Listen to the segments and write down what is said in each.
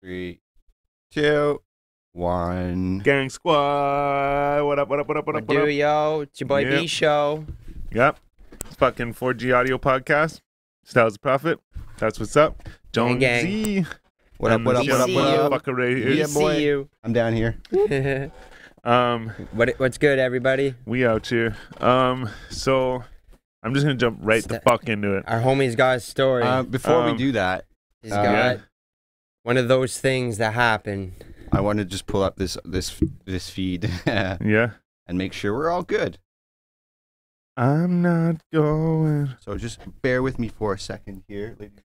3, 2, 1. Gang Squad. What up, what up, what up, what up, what Do up? yo, it's your boy Yep. B Show. Yep. It's fucking 4G Audio Podcast. Styles the Prophet. That's what's up. Jones gang. Z. What up, And what up, the what up, see what you. up? Fucker right here. Yeah, boy. See you. I'm down here. What's good, everybody? We out here. So I'm just gonna jump right the fuck into it. Our homie's got a story. Before we do that, He's uh, got yeah. one of those things that happen. I want to just pull up this feed and Yeah. make sure we're all good. I'm not going. So just bear with me for a second here, ladies.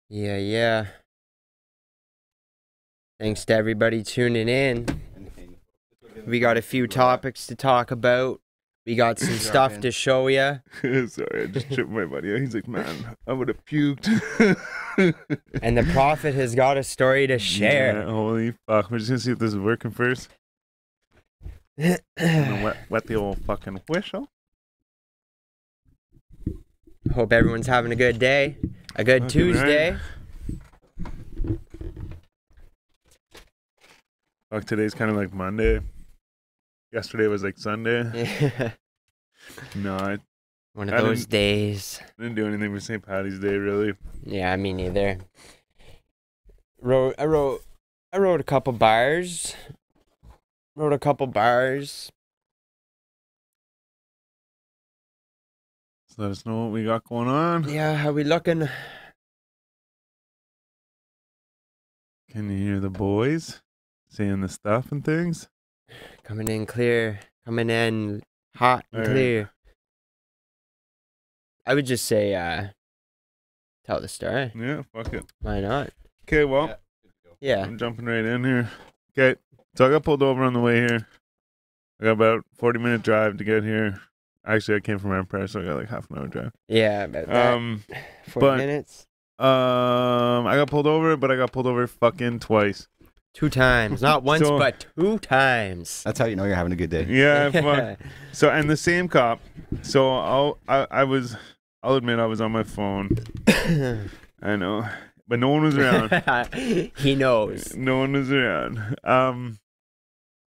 Yeah. Thanks to everybody tuning in. We got a few topics to talk about. We got some stuff to show you. Sorry, I just tripped my buddy out. He's like, man, I would have puked. And the Prophet has got a story to share. Yeah, holy fuck. We're just gonna see if this is working first. I'm gonna wet the old fucking whistle. Hope everyone's having a good day. A good Fucking Tuesday. Fuck, today's kind of like Monday. Yesterday was like Sunday. No, I One I of those didn't- days. didn't do anything for St. Patty's Day, really. Yeah, me neither. I wrote a couple bars. So let us know what we got going on. Yeah, how we looking? Can you hear the boys saying the stuff and things? Coming in clear. Coming in hot and Alright. clear. I would just say, tell the story. Yeah, fuck it. Why not? Okay, well, Yeah. I'm jumping right in here. Okay, so I got pulled over on the way here. I got about 40-minute drive to get here. Actually, I came from Empire, so I got like half an hour drive. Yeah, about that. 40 but- minutes. I got pulled over, but I got pulled over fucking twice. 2 times. Not once, So- but 2 times. That's how you know you're having a good day. Yeah, fuck. So, and the same cop. So I'll admit I was on my phone. I know, but no one was around. He knows. No one was around.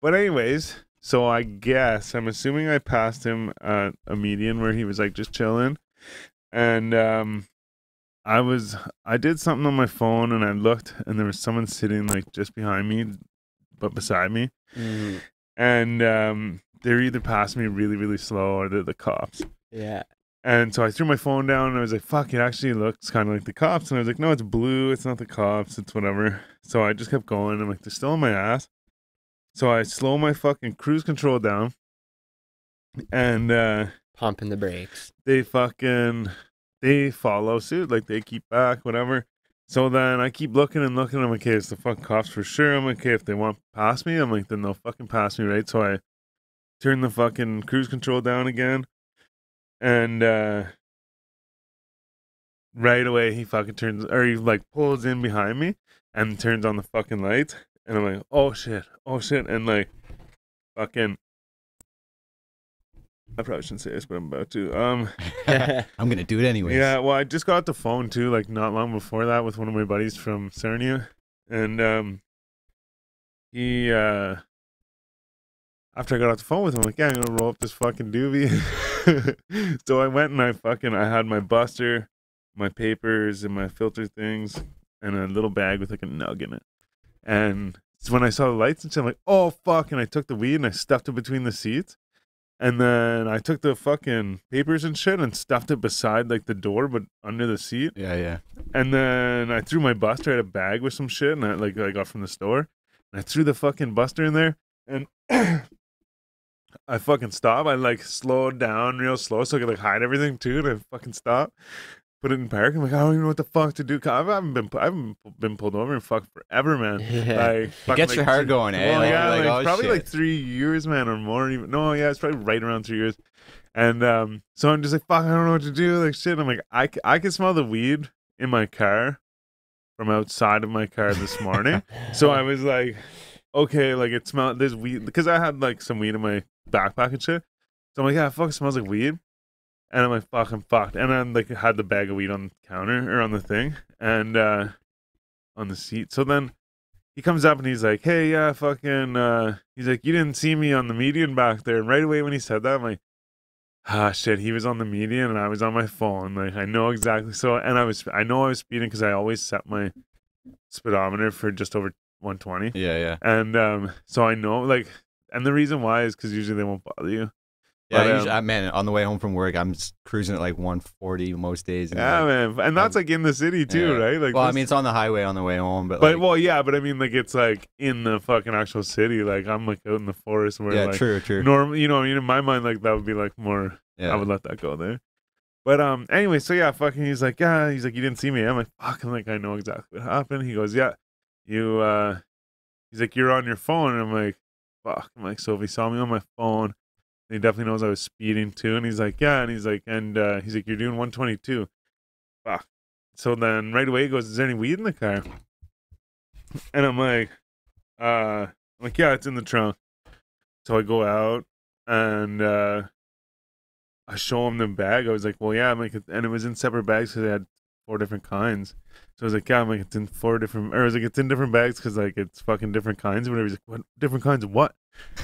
But anyways, so I guess I'm assuming I passed him at a median where he was like just chilling, and I did something on my phone and I looked and there was someone sitting like just behind me, but beside me, Mm, and they're either passing me really really slow or they're the cops. yeah. And so I threw my phone down and I was like, fuck, it actually looks kind of like the cops. And I was like, no, it's blue. It's not the cops. It's whatever. So I just kept going. I'm like, they're still on my ass. So I slow my fucking cruise control down. And Pumping the brakes. they follow suit. Like they keep back, whatever. So then I keep looking and looking. I'm like, okay, it's the fucking cops for sure. I'm like, okay, if they want past me, I'm like, then they'll fucking pass me, right? So I turn the fucking cruise control down again. And right away he fucking turns, or he like pulls in behind me and turns on the fucking lights. And I'm like, oh shit. And like fucking, I probably shouldn't say this, but I'm about to. I'm gonna do it anyways. Yeah, well, I just got off the phone too, like not long before that, with one of my buddies from Sarnia, and he after I got off the phone with him, I'm like, yeah, I'm gonna roll up this fucking doobie. So I went and I had my buster, my papers, and my filter things, and a little bag with like a nug in it. And so when I saw the lights and shit, I'm like, oh fuck! And I took the weed and I stuffed it between the seats. And then I took the fucking papers and shit and stuffed it beside like the door, but under the seat. Yeah. And then I threw my buster. I had a bag with some shit, and I got from the store. And I threw the fucking buster in there, and I fucking stopped. I like slowed down real slow so I could like hide everything too. And I fucking stopped, put it in park. I'm like, I don't even know what the fuck to do. I haven't been pulled over in fuck forever, man. Yeah. Like, fucking, Gets your heart going, eh? Well, Like, yeah, you're like, oh, probably shit. like 3 years, man, or more. Even no, yeah, it's probably right around 3 years. And so I'm just like, fuck, I don't know what to do. Like shit. I'm like, I can smell the weed in my car from outside of my car this morning. So I was like, okay, like it smelled, there's weed, because I had like some weed in my backpack and shit. So I'm like, yeah, it fucking smells like weed. And I'm like, fuck, I'm fucked. And I'm like, had the bag of weed on the counter or on the thing and on the seat. So then he comes up and he's like, hey, yeah, fucking, he's like, you didn't see me on the median back there. And right away when he said that, I'm like, ah, shit, he was on the median and I was on my phone. Like, I know exactly. So, and I know I was speeding because I always set my speedometer for just over 120. Yeah. And so I know, like, and the reason why is because usually they won't bother you. Yeah, But, usually, man, on the way home from work, I'm just cruising at like 140 most days. And yeah, like, man, and that's like in the city too, yeah. right? Like, well, I this- mean, it's on the highway on the way home, but but like, well, yeah, but I mean, like, it's like in the fucking actual city. Like, I'm like out in the forest where, yeah, like, true. normal, you know, in my mind, like that would be like more. Yeah. I would let that go there. But anyway, so yeah, fucking, he's like, yeah, he's like, you didn't see me. I'm like, fuck, I'm like, I know exactly what happened. He goes, yeah, you. He's like, you're on your phone, and I'm like, fuck. I'm like, so if he saw me on my phone. He definitely knows I was speeding too. And he's like, yeah. And he's like, you're doing 122. Fuck. So then right away he goes, is there any weed in the car? And I'm like, yeah, it's in the trunk. So I go out and I show him the bag. I was like, well, yeah. I'm like, and it was in separate bags because they had 4 different kinds. So I was like, yeah, I'm like, it's in 4 different, or I was like, it's in different bags because like it's fucking different kinds or whatever. He's like, what different kinds of what?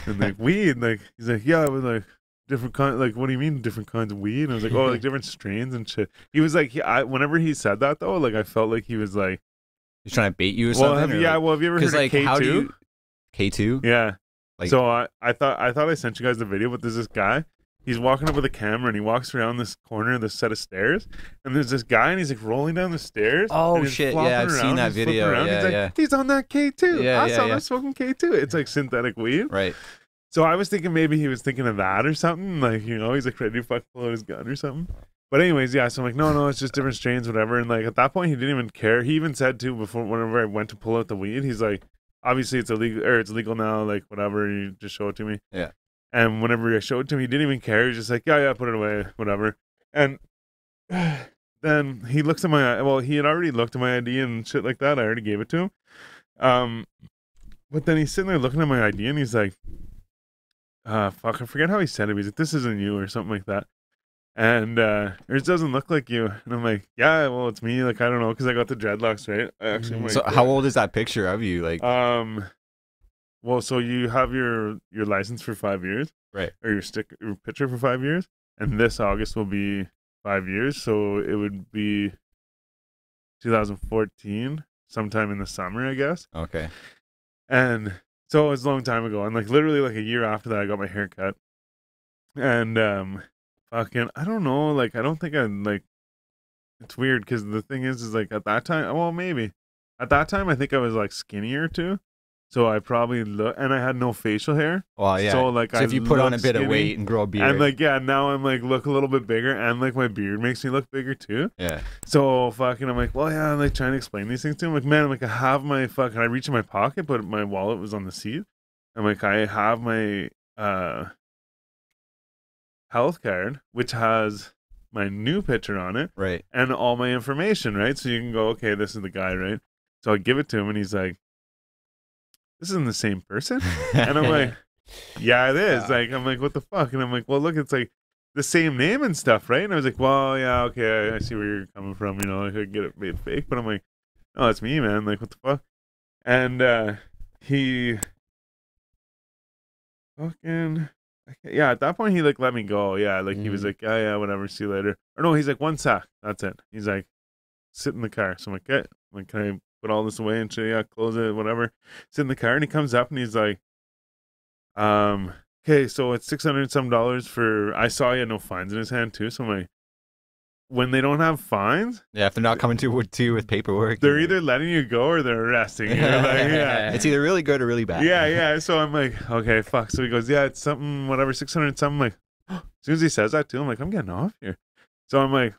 And like weed, like he's like, yeah, it was like different kind. Like, what do you mean different kinds of weed? And I was like, oh, like different strains and shit. He was like, whenever he said that though, like I felt like he was like, he's trying to bait you or well, something. have you ever heard of like, K2? how do you K2? Yeah. Like, So I thought I sent you guys the video, but there's this guy. He's walking up with a camera and he walks around this corner of this set of stairs, and there's this guy and he's like rolling down the stairs. Oh, and he's shit, flopping yeah, I've seen around, that he's flipping video, around. yeah, He's like, yeah. he's on that K2. Yeah, I yeah, saw him yeah. smoking K2. It's like synthetic weed. right. So I was thinking maybe he was thinking of that or something. Like, you know, he's like ready to fucking pull out his gun or something. But anyways, yeah, so I'm like, no, it's just different strains, whatever. And like at that point he didn't even care. He even said too, before, whenever I went to pull out the weed, he's like, obviously it's illegal, or it's legal now, like whatever, you just show it to me. Yeah. And whenever I showed it to him, he didn't even care. He's just like, yeah, put it away, whatever. And then he looks at my, well, he had already looked at my ID and shit like that. I already gave it to him. But then he's sitting there looking at my ID and he's like, fuck, I forget how he said it. He's like, this isn't you or something like that. And or it doesn't look like you. And I'm like, yeah, well, it's me. Like, I don't know, because I got the dreadlocks, right? I actually might, So how old is that picture of you? Like, well, so you have your license for 5 years, right? Or your picture for 5 years, and this August will be 5 years, so it would be 2014, sometime in the summer, I guess. Okay. And so it was a long time ago, and like literally like a year after that, I got my hair cut, and fucking, I don't know, like I don't think I like. It's weird because the thing is like at that time, well, maybe at that time I think I was like skinnier too. So I probably look, and I had no facial hair. Well, yeah. So like, if you put on a bit skinny, of weight and grow a beard, and like, yeah, now I'm like look a little bit bigger, and like my beard makes me look bigger too. yeah, So fucking, I'm like, well, yeah, I'm like trying to explain these things to him. Like, man, I'm like, I have my fucking, I reach in my pocket, but my wallet was on the seat. I'm like, I have my health card, which has my new picture on it, right. and all my information, right? So you can go, okay, this is the guy, right? So I give it to him, and he's like, this isn't the same person. And I'm like, yeah, it is. Yeah. Like, I'm like, what the fuck? And I'm like, well, look, it's like the same name and stuff, right? And I was like, well, yeah, okay, I see where you're coming from. You know, like I get it made fake, but I'm like, no, it's me, man. Like, what the fuck? And he fucking, yeah, at that point he like let me go. Yeah, like he was like, yeah, whatever, see you later. Or no, he's like, 1 sec, that's it. He's like, sit in the car. So I'm like, okay, like, can I put all this away and shit? Yeah, close it, whatever. Sit in the car, and he comes up and he's like, okay, so it's $600 and some for, I saw he had no fines in his hand too. So I'm like, when they don't have fines, Yeah, if they're not coming to you with paperwork, they're either letting you go or they're arresting you. Like, yeah. it's either really good or really bad. Yeah. So I'm like, okay, fuck. So he goes, yeah, it's something, whatever, 600 and something. I'm like, as soon as he says that too, I'm like, I'm getting off here. So I'm like,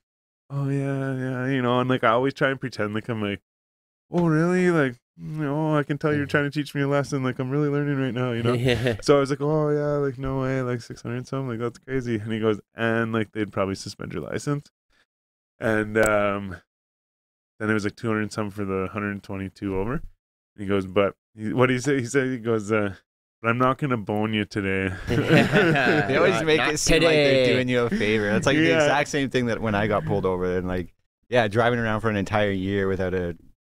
oh yeah, you know, and like I always try and pretend like I'm like, oh really? Like, you know, I can tell you're trying to teach me a lesson. Like I'm really learning right now, you know. So I was like, oh yeah, like no way, like 600 and something, like that's crazy. And he goes, and like they'd probably suspend your license. And then it was like 200 and something for the 122 over. And he goes, but what did he say? He said, he goes, but but I'm not gonna bone you today. They always Not- make not it seem like they're today. doing you a favor. It's like the Yeah. exact same thing that when I got pulled over and like, yeah, driving around for an entire year without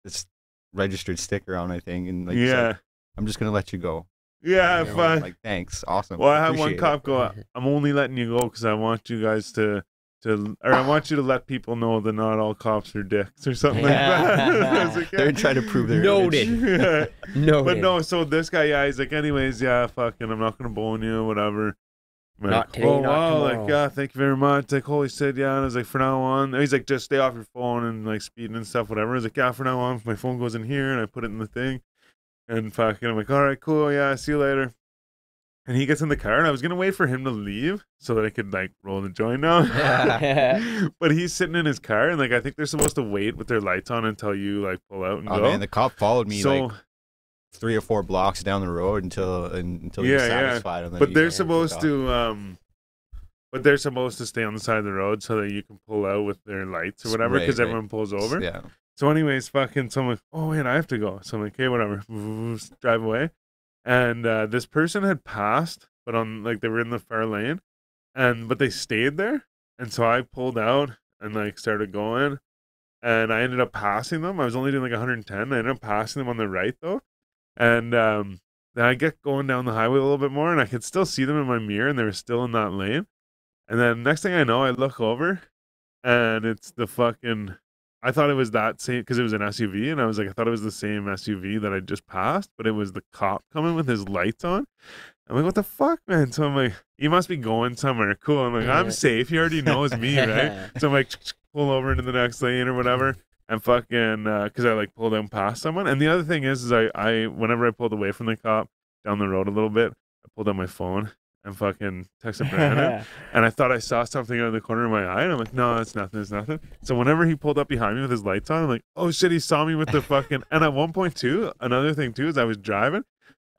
this registered sticker on my thing, and like, Yeah. said, I'm just gonna let you go. Yeah, You know, fine. like, thanks, awesome. Well, I had one Appreciate it. cop go, I'm only letting you go because I want you guys to, or I want you to let people know that not all cops are dicks or something like that. I was like, They're yeah. trying to prove their Noted. image. Yeah. No, But no, so this guy, yeah, he's like, anyways, yeah, fucking, I'm not gonna bone you, whatever. I'm Not like, today, oh, not wow, tomorrow. like, yeah, thank you very much. Like, holy shit, yeah. And I was like, for now on, he's like, just stay off your phone and like speeding and stuff, whatever. I was like, yeah, for now on, if my phone goes in here and I put it in the thing, and fucking, I'm like, all right, cool, yeah, see you later. And he gets in the car, and I was gonna wait for him to leave so that I could like roll the joint down. But he's sitting in his car, and like I think they're supposed to wait with their lights on until you like pull out and Oh go. man, the cop followed me so, like 3 or 4 blocks down the road until he Yeah, was yeah. satisfied. And then but he they're took supposed off. to stay on the side of the road so that you can pull out with their lights or whatever, because Right. everyone pulls over. Yeah. So anyways, fucking, so I'm like, oh wait, I have to go. So I'm like, okay, whatever, drive away. And this person had passed, but on like they were in the far lane, but they stayed there. And so I pulled out and like started going, and I ended up passing them. I was only doing like 110. I ended up passing them on the right though, and then I get going down the highway a little bit more, and I could still see them in my mirror, and they were still in that lane. And then next thing I know, I look over, and it's the fucking. I thought it was that same because it was an SUV, and I was like, I thought it was the same SUV that I just passed, but it was the cop coming with his lights on. I'm like, what the fuck, man? So I'm like, he must be going somewhere. Cool. I'm like, I'm safe. He already knows me, right? So I'm like, pull over into the next lane or whatever, and fucking, because I like pulled down past someone. And the other thing is I whenever I pulled away from the cop down the road a little bit, I pulled out my phone and fucking texted Brandon. And I thought I saw something out of the corner of my eye, and I'm like, no, it's nothing, it's nothing. So whenever he pulled up behind me with his lights on, I'm like, oh shit, he saw me with the fucking. And at one point too, another thing too is I was driving,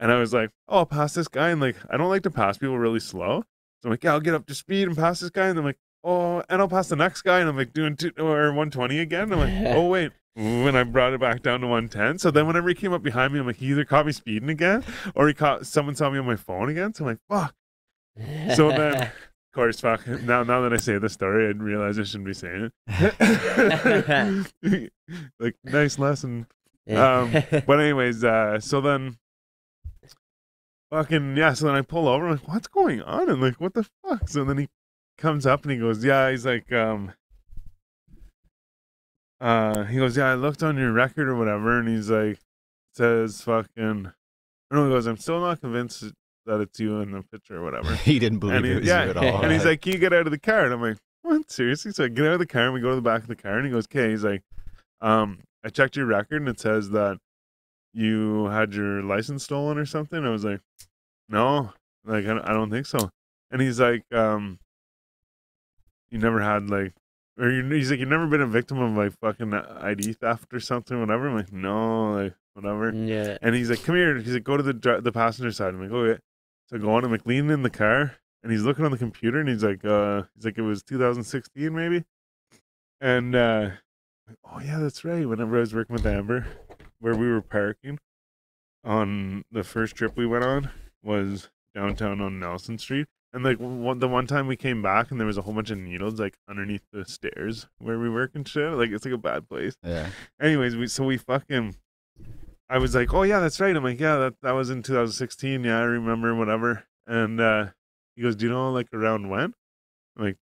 and I was like, oh, I'll pass this guy, and like I don't like to pass people really slow, so I'm like, yeah, I'll get up to speed and pass this guy, and I'm like, oh, and I'll pass the next guy, and I'm like doing 120 again. And I'm like, oh wait. When I brought it back down to 110. So then whenever he came up behind me, I'm like, he either caught me speeding again, or someone saw me on my phone again. So I'm like, fuck. So then, of course, fuck. Now that I say the story, I realize I shouldn't be saying it. Like, nice lesson. But anyways, so then, fucking yeah. So then I pull over. I'm like, what's going on? And like, what the fuck? So then he comes up and he goes, yeah. He's like, he goes, yeah. I looked on your record or whatever, and he's like, says fucking. No, he goes, I'm still not convinced that it's you in the picture or whatever. He didn't believe And it was yeah, you at all. and he's like, can you get out of the car? And I'm like, what? Seriously? So I get out of the car, and we go to the back of the car, and he goes, okay. He's like, I checked your record, and it says that you had your license stolen or something. I was like, no, like, I don't think so. And he's like, you never had like, he's like, you've never been a victim of like fucking ID theft or something, whatever. I'm like, no, like, whatever. Yeah. And he's like, come here. He's like, go to the passenger side. I'm like, okay. So I go on, I'm like leaning in the car, and he's looking on the computer, and he's like, it was 2016 maybe. And oh yeah, that's right. Whenever I was working with Amber, where we were parking on the first trip we went on was downtown on Nelson Street. And like the one time we came back, and there was a whole bunch of needles like underneath the stairs where we work and shit. Like it's like a bad place. Yeah. Anyways, I was like, oh yeah, that's right. I'm like, yeah, that was in 2016. Yeah, I remember, whatever. And he goes, do you know like around when? I'm like,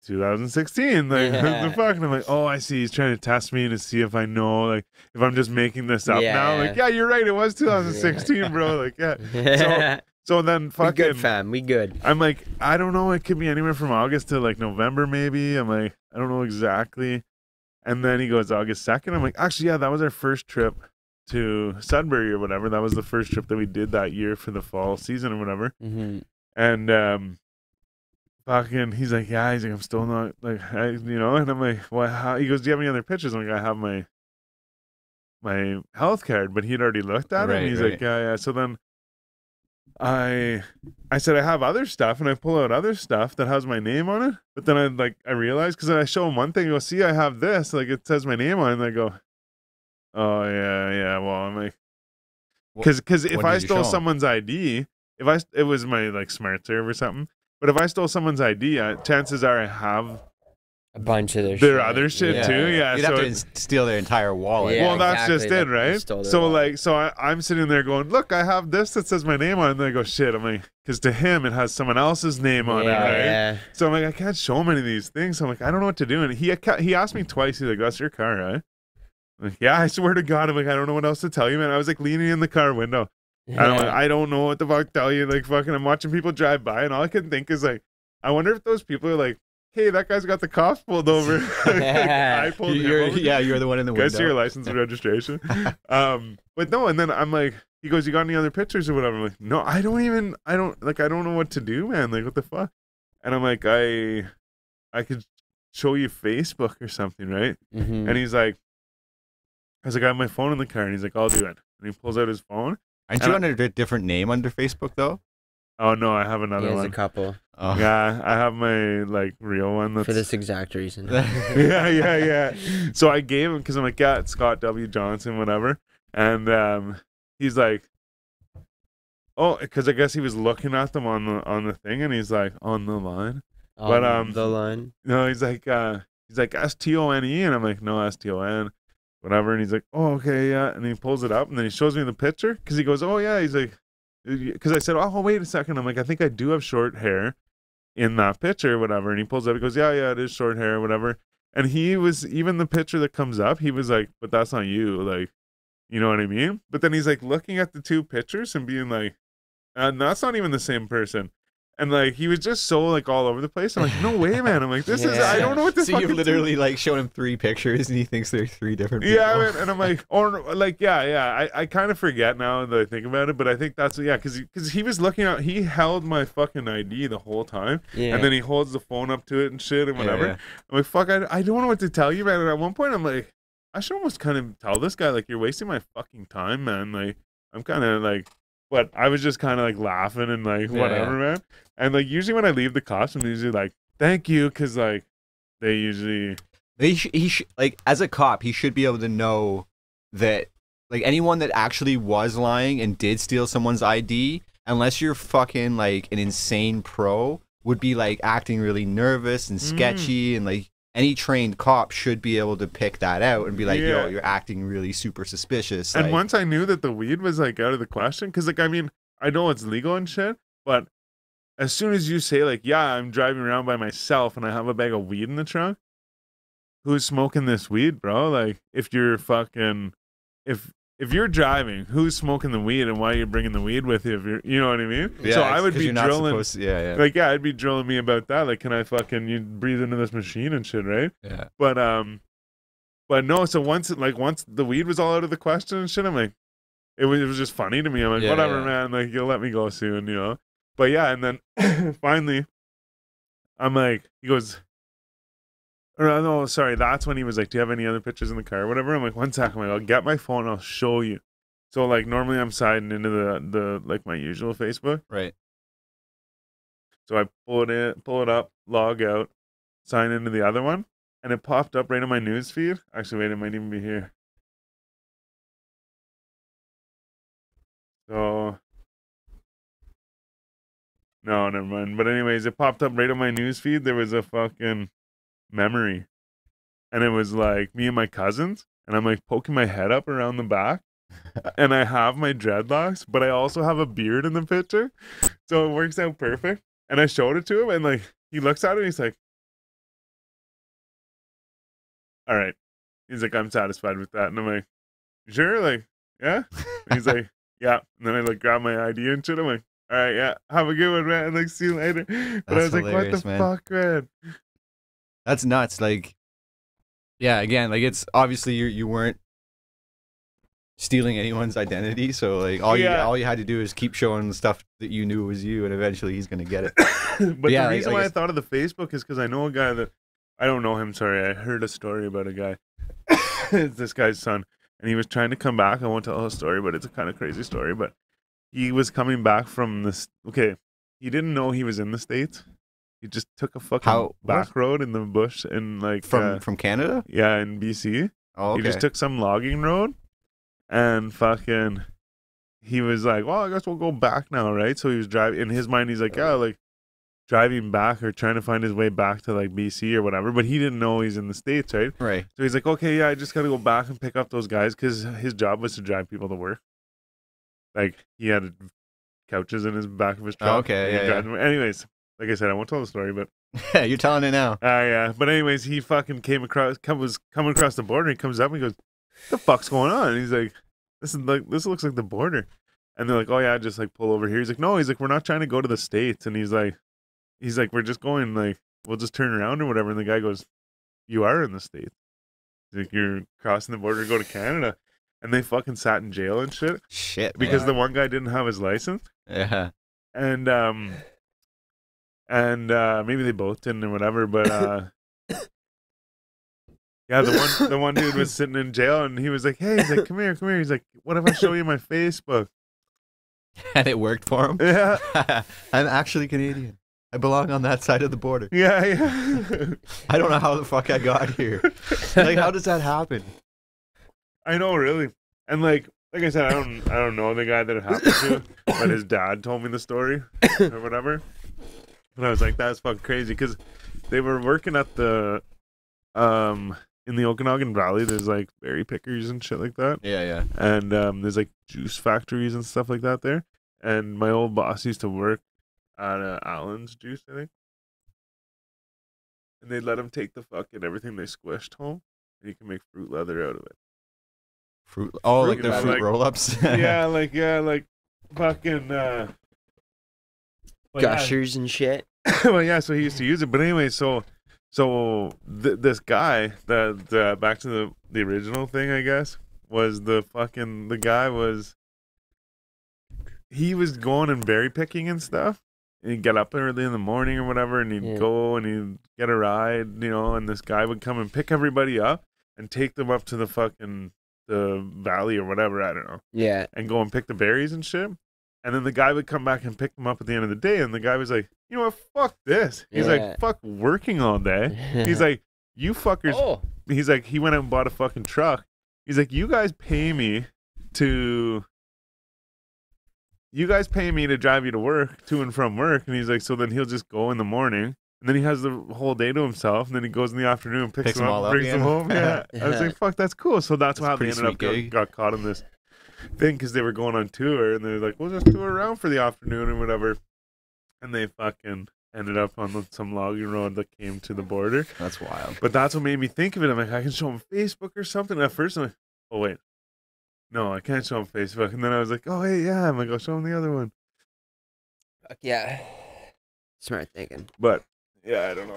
2016. Like, what the fuck? And I'm like, oh, I see. He's trying to test me to see if I know, like, if I'm just making this up now. Like, yeah, you're right. It was 2016, bro. Like, yeah. So then We fucking. good, fam. We good. I'm like, I don't know. It could be anywhere from August to like November, maybe. I'm like, I don't know exactly. And then he goes, August 2nd. I'm like, actually, yeah, that was our first trip to Sudbury or whatever. That was the first trip that we did that year for the fall season or whatever. Mm-hmm. And fucking, he's like, yeah, he's like, I'm still not like, and I'm like, well, how? He goes, do you have any other pictures? I'm like, I have my health card, but he'd already looked at it. And he's like, yeah. So then I said, I have other stuff, and I pull out other stuff that has my name on it. But then I realized, because I show him one thing, I go, see, I have this, like it says my name on it, and I go, oh yeah, well, I'm like, because if I stole someone's ID, it was my like smart serve or something. But if I stole someone's ID, chances are I have A bunch of their their other shit Yeah. too. Yeah, You'd so have to steal their entire wallet. Yeah, well, that's exactly. just it, That- you right? stole their So wallet. like, I'm sitting there going, look, I have this that says my name on it. And then I go, shit. I'm like, because to him it has someone else's name on it, Yeah, right? yeah. So I'm like, I can't show him any of these things. So I'm like, I don't know what to do. And he asked me twice. He's like, that's your car, right? I'm like, yeah, I swear to God. I'm like, I don't know what else to tell you, man. I was like leaning in the car window. And I'm like, I don't know what the fuck to tell you. Like fucking, I'm watching people drive by, and all I can think is like, I wonder if those people are like, hey, that guy's got the cops pulled over. I pulled him over. You're the one in the Guys, your window. license and registration. But no, and then I'm like, he goes, you got any other pictures or whatever? I'm like, no, I don't know what to do, man. Like, what the fuck? And I'm like, I could show you Facebook or something, right? Mhm. And he's like, I was like, I have my phone in the car, and he's like, I'll do it. And he pulls out his phone. Aren't you under a different name under Facebook though? Oh no, I have He another has a one. couple Oh. Yeah, I have my like real one. That's for this exact reason. yeah. So I gave him because I'm like, yeah, it's Scott W. Johnson, whatever. And he's like, oh, because I guess he was looking at them on the thing, and he's like, on the line. But, The line. No, he's like STONE, and I'm like, no, STON, whatever. And he's like, oh, okay, yeah. And he pulls it up, and then he shows me the picture because he goes, oh yeah. He's like, because I said, oh wait a second. I'm like, I think I do have short hair in that picture, or whatever. And he pulls up, he goes, yeah, it is short hair, whatever. And he was, even the picture that comes up, he was like, but that's not you, like, you know what I mean? But then he's like looking at the two pictures and being like, and that's not even the same person. And like, he was just so like all over the place. I'm like, no way, man. I'm like, this is, I don't know what this So you've literally like shown him 3 pictures and he thinks they're 3 different people. Yeah, man, and I'm like, or like, yeah. I kind of forget now that I think about it, but I think that's, yeah, because he was looking at, he held my fucking ID the whole time, Yeah. and then he holds the phone up to it and shit and whatever. Yeah. I'm like, fuck, I don't know what to tell you, man. And at one point, I'm like, I should almost kind of tell this guy, like, you're wasting my fucking time, man. Like, I'm kind of like, but I was just kind of like laughing and like, whatever, man. And like, usually when I leave the cops, I'm usually like, thank you, because like, they usually. He like, as a cop, he should be able to know that like anyone that actually was lying and did steal someone's ID, unless you're fucking like an insane pro, would be like acting really nervous and sketchy, and like any trained cop should be able to pick that out and be like, Yeah. yo, you're acting really super suspicious. And like, once I knew that the weed was like out of the question, because like, I mean, I know it's legal and shit, but as soon as you say like, yeah, I'm driving around by myself and I have a bag of weed in the trunk, who's smoking this weed, bro? Like, if you're fucking, if you're driving, who's smoking the weed and why are you bringing the weed with you? If you're, you know what I mean? yeah, So I would 'cause be you're not drilling. supposed to- yeah. Like, yeah, I'd be drilling me about that. Like, can I fucking, you breathe into this machine and shit, right? Yeah. But no. So once the weed was all out of the question and shit, I'm like, it was just funny to me. I'm like, Yeah, whatever, yeah. man. Like, you'll let me go soon, you know. But yeah, and then finally, I'm like, he goes, or no, sorry, that's when he was like, do you have any other pictures in the car or whatever? I'm like, one second, I'm like, I'll get my phone, I'll show you. So like, normally I'm signing into the like my usual Facebook. Right. So I pull it up, log out, sign into the other one, and it popped up right on my news feed. Actually, wait, it might even be here. So no, never mind. But anyways, it popped up right on my news feed. There was a fucking memory, and it was like me and my cousins, and I'm like poking my head up around the back, and I have my dreadlocks, but I also have a beard in the picture, so it works out perfect. And I showed it to him, and like he looks at it, and he's like, "All right." He's like, "I'm satisfied with that," and I'm like, "You sure?" Like, yeah. And he's like, "Yeah." And then I like grab my ID and shit. I'm like, "All right, yeah, have a good one, man. Like, see you later." But I was That's like, "What hilarious, the man. fuck, man?" That's nuts. Like, yeah, again, like it's obviously you weren't stealing anyone's identity, so like all Yeah. you had to do is keep showing the stuff that you knew was you, and eventually he's gonna get it. But yeah, the like- reason like why I it's- thought of the Facebook is because I know a guy that I don't know him. Sorry, I heard a story about a guy. It's this guy's son, and he was trying to come back. I won't tell the story, but it's a kind of crazy story. But he was coming back from this. Okay, he didn't know he was in the States. He just took a fucking How- back what? road in the bush in like From Canada? yeah, in BC. Oh, okay. He just took some logging road, and fucking he was like, well, I guess we'll go back now, right? So he was driving. In his mind, he's like, yeah, like driving back or trying to find his way back to like BC or whatever. But he didn't know he's in the States, right? Right. So he's like, okay, yeah, I just got to go back and pick up those guys because his job was to drive people to work. Like he had couches in his back of his truck. Okay, and he'd yeah, drive them. Anyways, like I said, I won't tell the story, but You're telling it now. yeah. But anyways, he fucking was coming across the border. And he comes up and he goes, "What the fuck's going on?" And he's like, "This looks like the border." And they're like, "Oh yeah, just like pull over here." He's like, "No," he's like, "We're not trying to go to the States." And he's like, "We're just going like we'll just turn around or whatever." And the guy goes, "You are in the States." He's like, "You're crossing the border to go to Canada." And they fucking sat in jail and shit Shit. because man. the one guy didn't have his license. Yeah. And maybe they both didn't or whatever, but yeah, the one dude was sitting in jail and he was like, "Hey," he's like, come here." He's like, "What if I show you my Facebook?" And it worked for him. Yeah. I'm actually Canadian. I belong on that side of the border. Yeah. I don't know how the fuck I got here. Like, how does that happen? I know, really. And like I said, I don't know the guy that it happened to, but his dad told me the story or whatever. And I was like, that's fucking crazy because they were working at the in the Okanagan Valley. There's like berry pickers and shit like that. Yeah. And there's like juice factories and stuff like that there. And my old boss used to work at Allen's Juice, I think. And they'd let him take the fucking everything they squished home, and you can make fruit leather out of it. Fruit. Oh, like the leather, fruit like- roll-ups. yeah, like fucking. but yeah. Gushers and shit. Well, yeah. So he used to use it, but anyway, so this guy that back to the original thing, I guess, was the guy was. He was going and berry picking and stuff. And he'd get up early in the morning or whatever, and he'd go and he'd get a ride, and this guy would come and pick everybody up and take them up to the valley or whatever, I don't know, Yeah. and go and pick the berries and shit. And then the guy would come back and pick them up at the end of the day, and the guy was like, "You know what? Fuck this." He's Yeah. like, "Fuck working all day." He's like, "You fuckers." Oh. He's like, he went out and bought a fucking truck. He's like, "You guys pay me to drive you to work, to and from work." And he's like, so then he'll just go in the morning, and then he has the whole day to himself, and then he goes in the afternoon and picks them them all up, up brings them again. home. Yeah. I was like, fuck, that's cool. So that's how they pretty ended up sweet gig. got caught in this thing because they were going on tour, and they're like, we'll just tour around for the afternoon or whatever. And they fucking ended up on some logging road that came to the border. That's wild. But that's what made me think of it. I'm like, I can show him Facebook or something. At first, I'm like, oh, wait. No, I can't show him Facebook. And then I was like, oh, hey, yeah. I'm like, I'll show him the other one. Fuck yeah. Smart thinking. But, yeah, I don't know.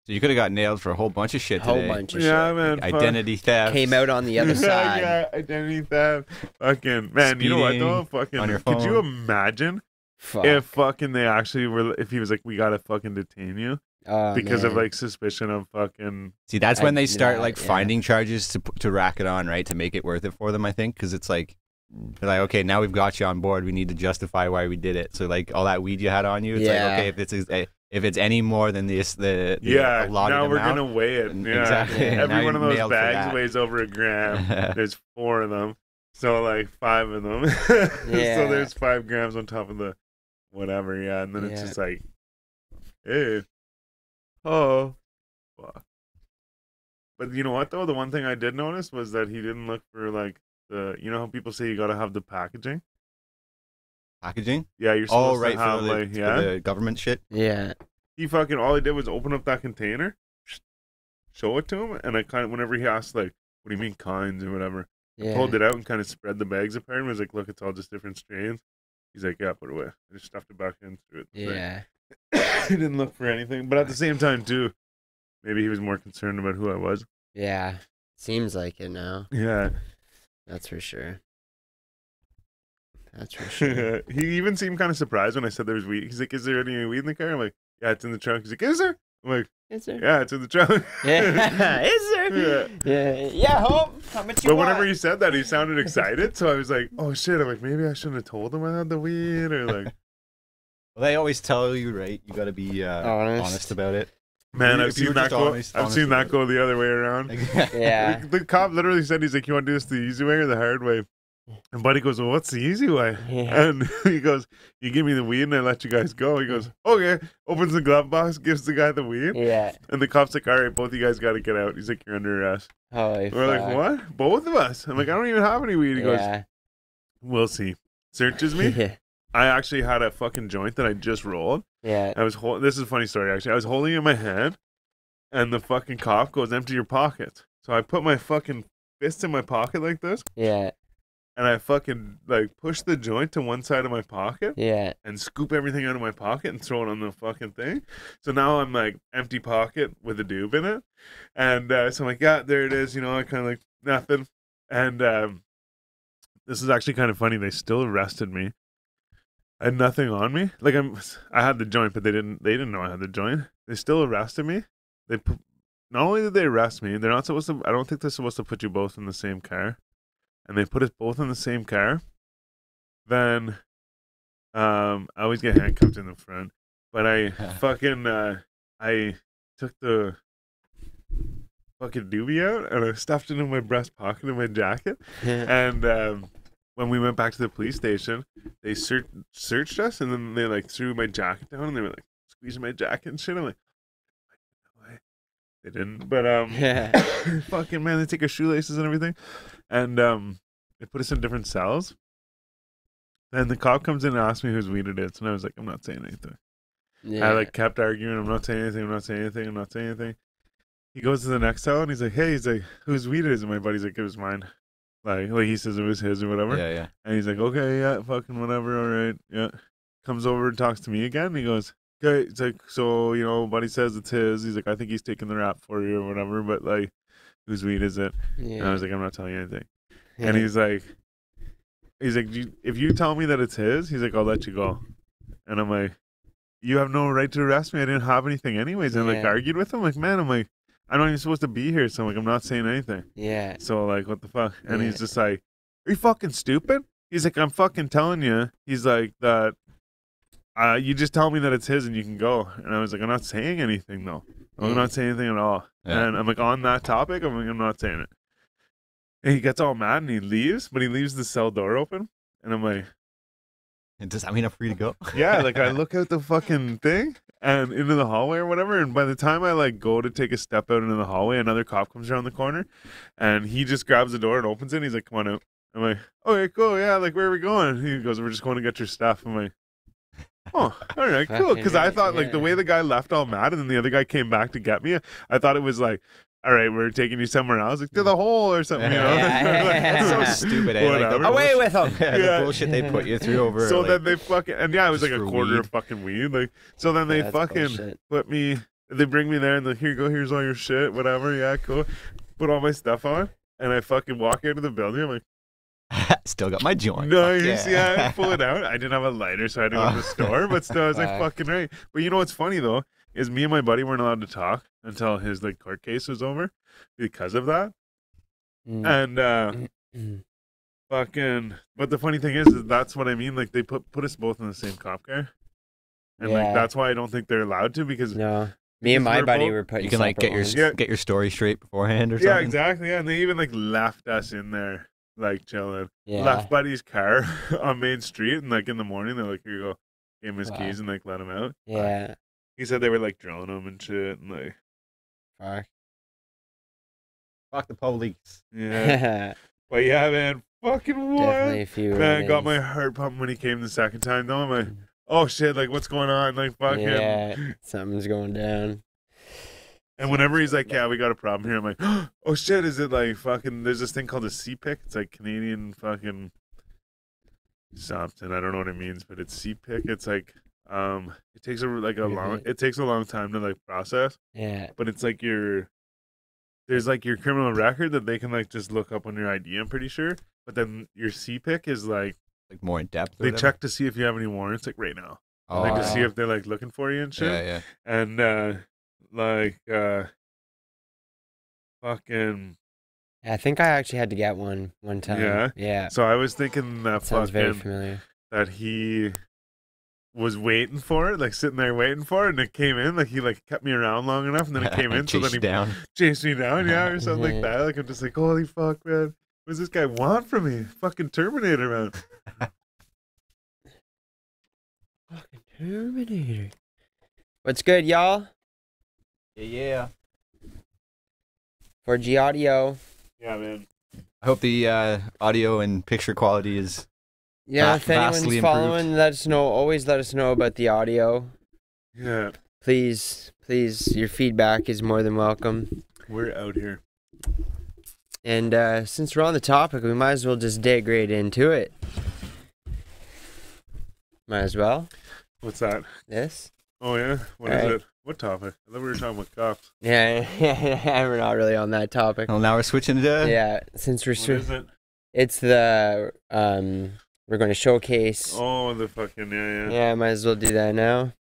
So you could have got nailed for a whole bunch of shit Whole today. bunch of Yeah, shit. man. fuck. Identity theft. Came out on the other side. Yeah, identity theft. Fucking, man, you know what, though? Fucking, on your could you phone. imagine Fuck. if fucking they actually were, if he was like, we gotta fucking detain you Oh, because of man. like suspicion of fucking. See, that's when they I- start yeah, like yeah. finding charges to rack it on, right? To make it worth it for them, I think, because it's like, they're like, okay, now we've got you on board. We need to justify why we did it. So like all that weed you had on you, it's Yeah. like, okay, if it's any more than the Yeah, allotted now we're amount, gonna weigh it. Yeah. Exactly. Now Every you're one of those nailed for bags that. weighs over a gram. There's 4 of them, so like 5 of them. Yeah. So there's 5 grams on top of the whatever. Yeah, and then it's Yeah. just like, hey, oh, fuck. But you know what though? The one thing I did notice was that he didn't look for like you know how people say you gotta have the packaging. packaging. Yeah, you're Oh, supposed right, to have for like the government shit. Yeah. He fucking all he did was open up that container, show it to him, and I kind of whenever he asked like, "What do you mean kinds or whatever?" Yeah. Pulled it out and kind of spread the bags apart and was like, "Look, it's all just different strains." He's like, "Yeah, put it away." I just stuffed it back in through it. Yeah. He didn't look for anything, but at the same time too, maybe he was more concerned about who I was. Yeah. Seems like it now. Yeah. That's for sure. That's for sure. He even seemed kind of surprised when I said there was weed. He's like, "Is there any weed in the car?" I'm like, "Yeah, it's in the trunk." He's like, "Is there?" I'm like, Is there? "Yeah, it's in the trunk." Yeah. Is there? Yeah. Yeah. Hope. How much you But want? whenever he said that, he sounded excited. So I was like, "Oh shit!" I'm like, maybe I shouldn't have told him I had the weed, or like, Well, they always tell you, right? You got to be honest about it. man, If I've you seen were that just go. honest I've seen that about go the other way around. Yeah. The cop literally said, "He's like, you want to do this the easy way or the hard way?" And Buddy goes, well, what's the easy way? Yeah. And he goes, you give me the weed and I let you guys go. He goes, okay. Opens the glove box, gives the guy the weed. Yeah. And the cop's like, all right, both of you guys got to get out. He's like, you're under arrest. Holy We're fuck. like, what? Both of us? I'm like, I don't even have any weed. He goes, Yeah. we'll see. Searches me. Yeah. I actually had a fucking joint that I just rolled. Yeah. I was this is a funny story actually. I was holding it in my hand, and the fucking cop goes, empty your pockets. So I put my fucking fist in my pocket like this, Yeah. and I fucking like push the joint to one side of my pocket Yeah. and scoop everything out of my pocket and throw it on the fucking thing. So now I'm like empty pocket with a doob in it, and so I'm like, yeah, there it is. You know, I kind of like nothing, and this is actually kind of funny. They still arrested me. I had nothing on me. Like I had the joint, but they didn't know I had the joint. They still arrested me. Not only did they arrest me, they're not supposed to. I don't think they're supposed to put you both in the same car, and they put us both in the same car. Then, I always get handcuffed in the front, but I fucking I took the fucking doobie out and I stuffed it in my breast pocket in my jacket, and when we went back to the police station, they searched us, and then they like threw my jacket down, and they were like squeezing my jacket and shit. I'm like, they didn't, but Yeah. fucking man, they take our shoelaces and everything, and they put us in different cells. Then the cop comes in and asks me whose weed it is, and I was like, I'm not saying anything. Yeah. I like kept arguing, I'm not saying anything, I'm not saying anything, I'm not saying anything. He goes to the next cell and he's like, hey, whose weed is it? And my buddy's like, it was mine. Like he says it was his or whatever. Yeah, yeah. And he's like, okay, yeah, fucking whatever, all right, yeah. Comes over and talks to me again. And he goes, okay, it's like, so, you know, buddy says it's his. He's like, I think he's taking the rap for you or whatever, but like, whose weed is it? Yeah. And I was like, I'm not telling you anything. Yeah. And he's like, if you tell me that it's his, he's like, I'll let you go. And I'm like, you have no right to arrest me. I didn't have anything anyways. And I like Yeah. argued with him. Like, man, I'm like, I'm not even supposed to be here. So I'm like, I'm not saying anything. Yeah. So like, what the fuck? And Yeah. he's just like, are you fucking stupid? He's like, I'm fucking telling you. He's like that. You just tell me that it's his and you can go. And I was like, I'm not saying anything though. I'm Yeah. not saying anything at all. Yeah. And I'm like, on that topic, I'm like, I'm not saying it. And he gets all mad and he leaves, but he leaves the cell door open. And I'm like, And does that mean I'm free to go? yeah, like I look out the fucking thing and into the hallway or whatever. And by the time I like go to take a step out into the hallway, another cop comes around the corner and he just grabs the door and opens it. And he's like, come on out. I'm like, okay, cool. Yeah. Like, where are we going? He goes, we're just going to get your stuff. I'm like, oh, all right, cool. Because I thought like the way the guy left all mad and then the other guy came back to get me, I thought it was like, all right, we're taking you somewhere else, like to the hole or something, you know? That's so Yeah. stupid. Eh? Like the Whatever. Away with him. yeah, Yeah. the bullshit they put you through over. So like, then they fucking, and yeah, it was like just a for quarter weed. of fucking weed. Like, so then they That's fucking bullshit. put me, they bring me there and they're, here you go, here's all your shit, whatever. Yeah, cool. Put all my stuff on and I fucking walk into the building. I'm like, still got my joint. nice. Fuck Yeah, I pull it out. I didn't have a lighter, so I had to go to the store, but still, I was like, Fuck. fucking right. But you know what's funny though, is me and my buddy weren't allowed to talk until his like court case was over because of that. Mm. And, Mm. fucking, but the funny thing is that's what I mean. Like they put us both in the same cop car, and like Yeah. that's why I don't think they're allowed to because No. Me and Because my we're buddy both- were put You can like get your Yeah. get your story straight beforehand or yeah, something. exactly. Yeah, and they even like left us in there like chilling. Yeah. Left buddy's car on Main Street, and like in the morning they're like, here you go, gave him his Wow. keys and like let him out. Yeah. He said they were like drilling him and shit, and like Fuck. Fuck the police. yeah. Definitely But yeah, man, fucking what? a few. Man, got my warnings. heart pumping when he came the second time. Though I'm like, oh shit, like what's going on? Like fucking. Yeah, something's going down. And whenever he's like, yeah, we got a problem here, I'm like, oh shit, is it like fucking, there's this thing called a CPIC. It's like Canadian fucking something. I don't know what it means, but it's CPIC. It's like, it takes it takes a long time to like process, Yeah. but it's like there's like your criminal record that they can like just look up on your ID, I'm pretty sure. But then your CPIC is like, Like more in depth. or they whatever? check to see if you have any warrants like right now. Oh, Like to see yeah. if they're like looking for you and shit. yeah, yeah. And fucking I think I actually had to get one time. Yeah? Yeah. so I was thinking that Sounds very fucking familiar. that he was waiting for it, like sitting there waiting for it, and it came in, like he like kept me around long enough, and then it came in, so Chase then you he down. chased me down, yeah, or something like Yeah. that. Like I'm just like, holy fuck, man. What does this guy want from me? Fucking Terminator, man. Fucking Terminator. What's good, y'all? Yeah. 4G audio. Yeah, man. I hope the audio and picture quality is. Yeah, if anyone's vastly following, improved. let us know. Always let us know about the audio. Yeah, Please, your feedback is more than welcome. we're out here. And since we're on the topic, we might as well just dig right into it. Might as well. What's that? This? Oh, yeah? What is Alright. it? What topic? I thought we were talking about cops. Yeah, we're not really on that topic. Well, now we're switching to. Yeah, since we're What is it? it's the we're going to showcase. Oh, the fucking, yeah. Yeah, might as well do that now.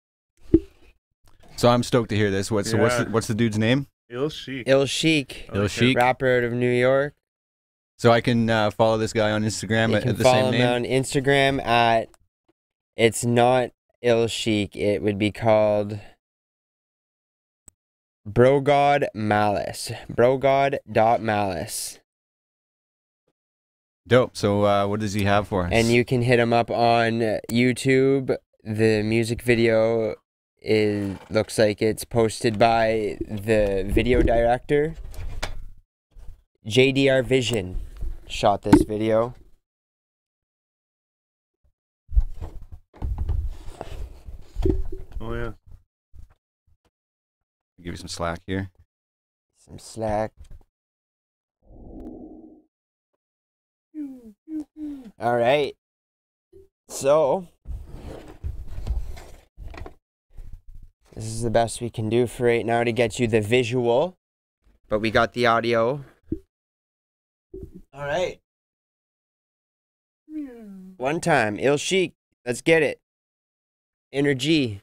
So I'm stoked to hear this. What's Yeah. what's the dude's name? Ill Chic. Il Chic, I like Il it. Chic. rapper out of New York. So I can follow this guy on Instagram You at can the follow same him name. on Instagram at. It's not Il Chic. It would be called Brogod Malice. Brogod.malice. Dope. So what does he have for us? And you can hit him up on YouTube. The music video looks like it's posted by the video director. JDR Vision shot this video. Oh, yeah. give you some slack here. Some slack. All right. So, this is the best we can do for right now to get you the visual, but we got the audio. All right. One time, Il Chic. Let's get it. Energy.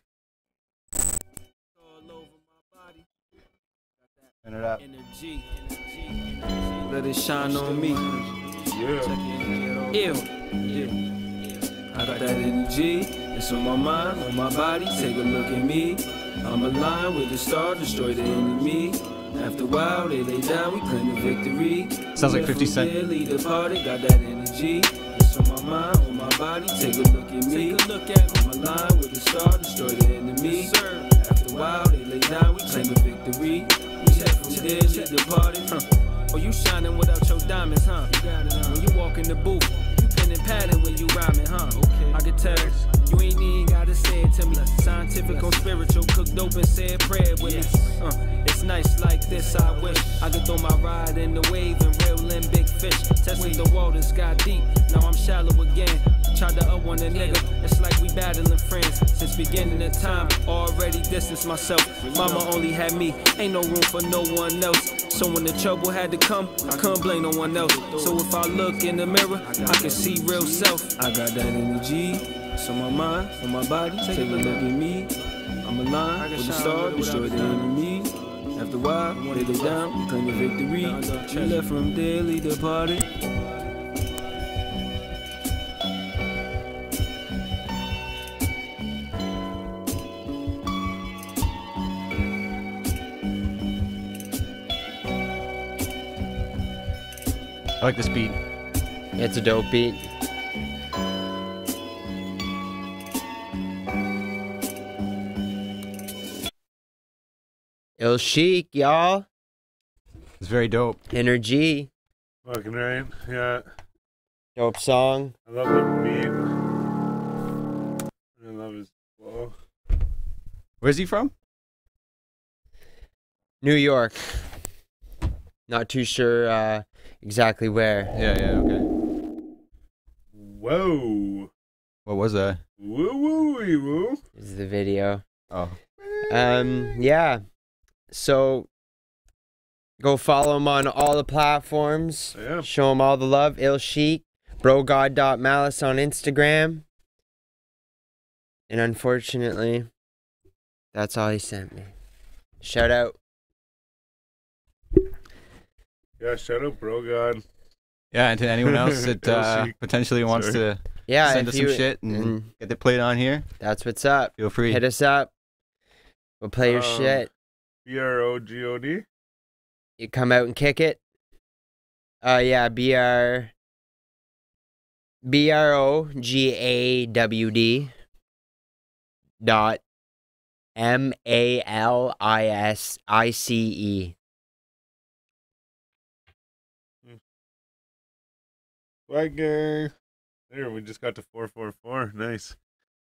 Turn it up. Energy. Let it shine on me. Yeah. Ew. Yeah. I got that energy. It's on my mind, on my body. Take a look at me. I'm aligned with the star, destroy the enemy. After a while, they lay down, we claim the victory. Sounds like 50 Cent. Yeah, lead the party, got that energy. It's on my mind, on my body. Take a look at me. I'm aligned with the star, destroy the enemy. After a while, they lay down, we claim the victory. We head from there, lead the party. Oh, you shining without your diamonds, huh? When you walk in the booth, you pen and padding when you rhyming, huh? I can tell you ain't even gotta say it to me. Scientific or spiritual, cook dope and say a prayer with me. It's nice like this, I wish I could throw my ride in the wave and reel in big fish. Testing the waters got deep, now I'm shallow again. Tried to up one a nigga, it's like we battling friends. Since beginning of time, already distanced myself. Mama only had me, ain't no room for no one else. So when the trouble had to come, I couldn't blame no one else. So if I look in the mirror, I can see real self. I got that energy, it's on my mind, on my body. Take a look at me, I'm aligned with the star, destroy the enemy. After a while, they lay down, we claim the victory. We left from there, lead the party. I like this beat. It's a dope beat. Il Chic, y'all. It's very dope. Energy. Fucking right. Yeah. Dope song. I love the beat. I love his flow. Where's he from? New York. Not too sure exactly where. Yeah, okay. Whoa. What was that? Woo woo wee woo. This is the video. Oh. Yeah. So go follow him on all the platforms. Yeah. Show him all the love. Il Chic. Brogod.malice on Instagram. And unfortunately, that's all he sent me. Shout out. Yeah, shout out Bro God. Yeah, and to anyone else that Il Chic. potentially wants Sorry. to Yeah, send if us some you, shit and and get it played on here, that's what's up. feel free. Hit us up. We'll play your Um, shit. BROGOD. You come out and kick it. Yeah, BROGAWD dot MALISICE. Swagger. There, we just got to 444. Nice.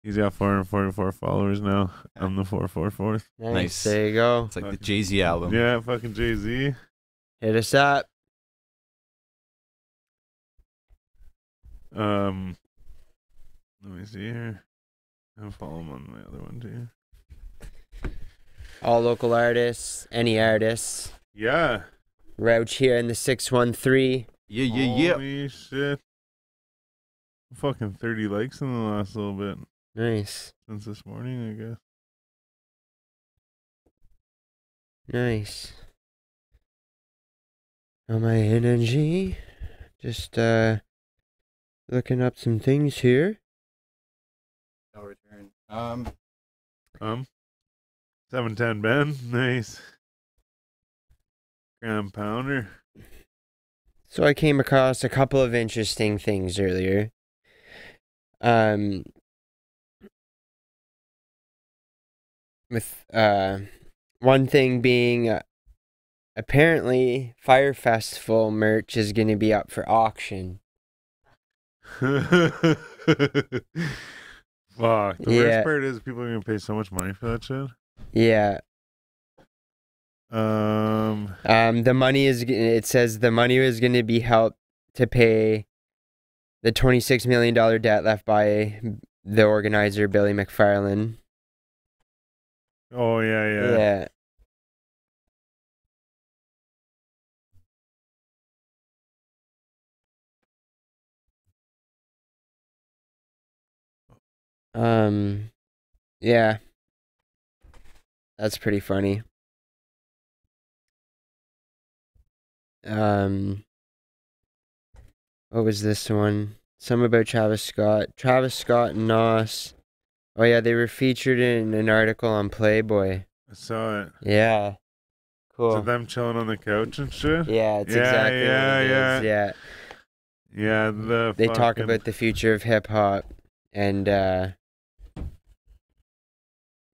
He's got 444 followers now. I'm the 444th. Nice. There you go. It's like the Jay-Z album. Yeah, fucking Jay-Z. Hit us up. Let me see here. I'll follow him on my other one too. All local artists, any artists. Yeah. Rouch here in the 613. Yeah. Holy shit. Fucking 30 likes in the last little bit. Nice. Since this morning, I guess. Nice. On my energy. Just looking up some things here. No return. 710 Ben. Nice. Gram pounder. So I came across a couple of interesting things earlier. With one thing being apparently Fire Festival merch is going to be up for auction. Fuck. The Yeah. worst part is people are gonna pay so much money for that shit. Yeah. The money is, it says the money is going to be helped to pay the $26 million debt left by the organizer, Billy McFarland. Oh yeah. Yeah. Yeah. That's pretty funny. What was this one? Some about Travis Scott. Travis Scott and Nas. Oh yeah, they were featured in an article on Playboy. I saw it. Yeah. Cool. So them chilling on the couch and shit. Yeah, it's Yeah, exactly yeah, what it yeah. is. Yeah. Yeah, They talk fucking- about the future of hip hop and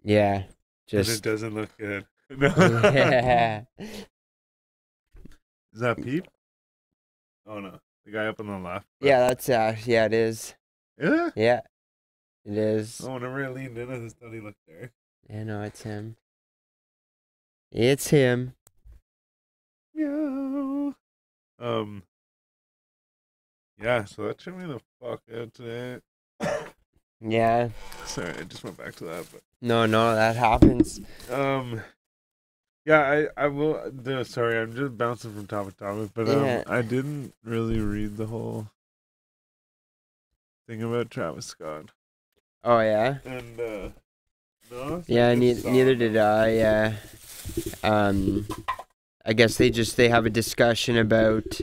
yeah, 'cause just it doesn't look good. No. yeah. Is that Pete? Oh no, the guy up on the left. Yeah, that's yeah, it is. Yeah. Yeah. It is. Oh, whenever I leaned in, I just thought he looked there. Yeah, no, it's him. It's him. Meow. Yeah, so that took me the fuck out today. Yeah. Sorry, I just went back to that, but No, that happens. yeah, I will. Sorry, I'm just bouncing from topic to topic, but Yeah. I didn't really read the whole thing about Travis Scott, Oh yeah. and no. so Yeah, I just saw neither it. did I. Yeah. I guess they have a discussion about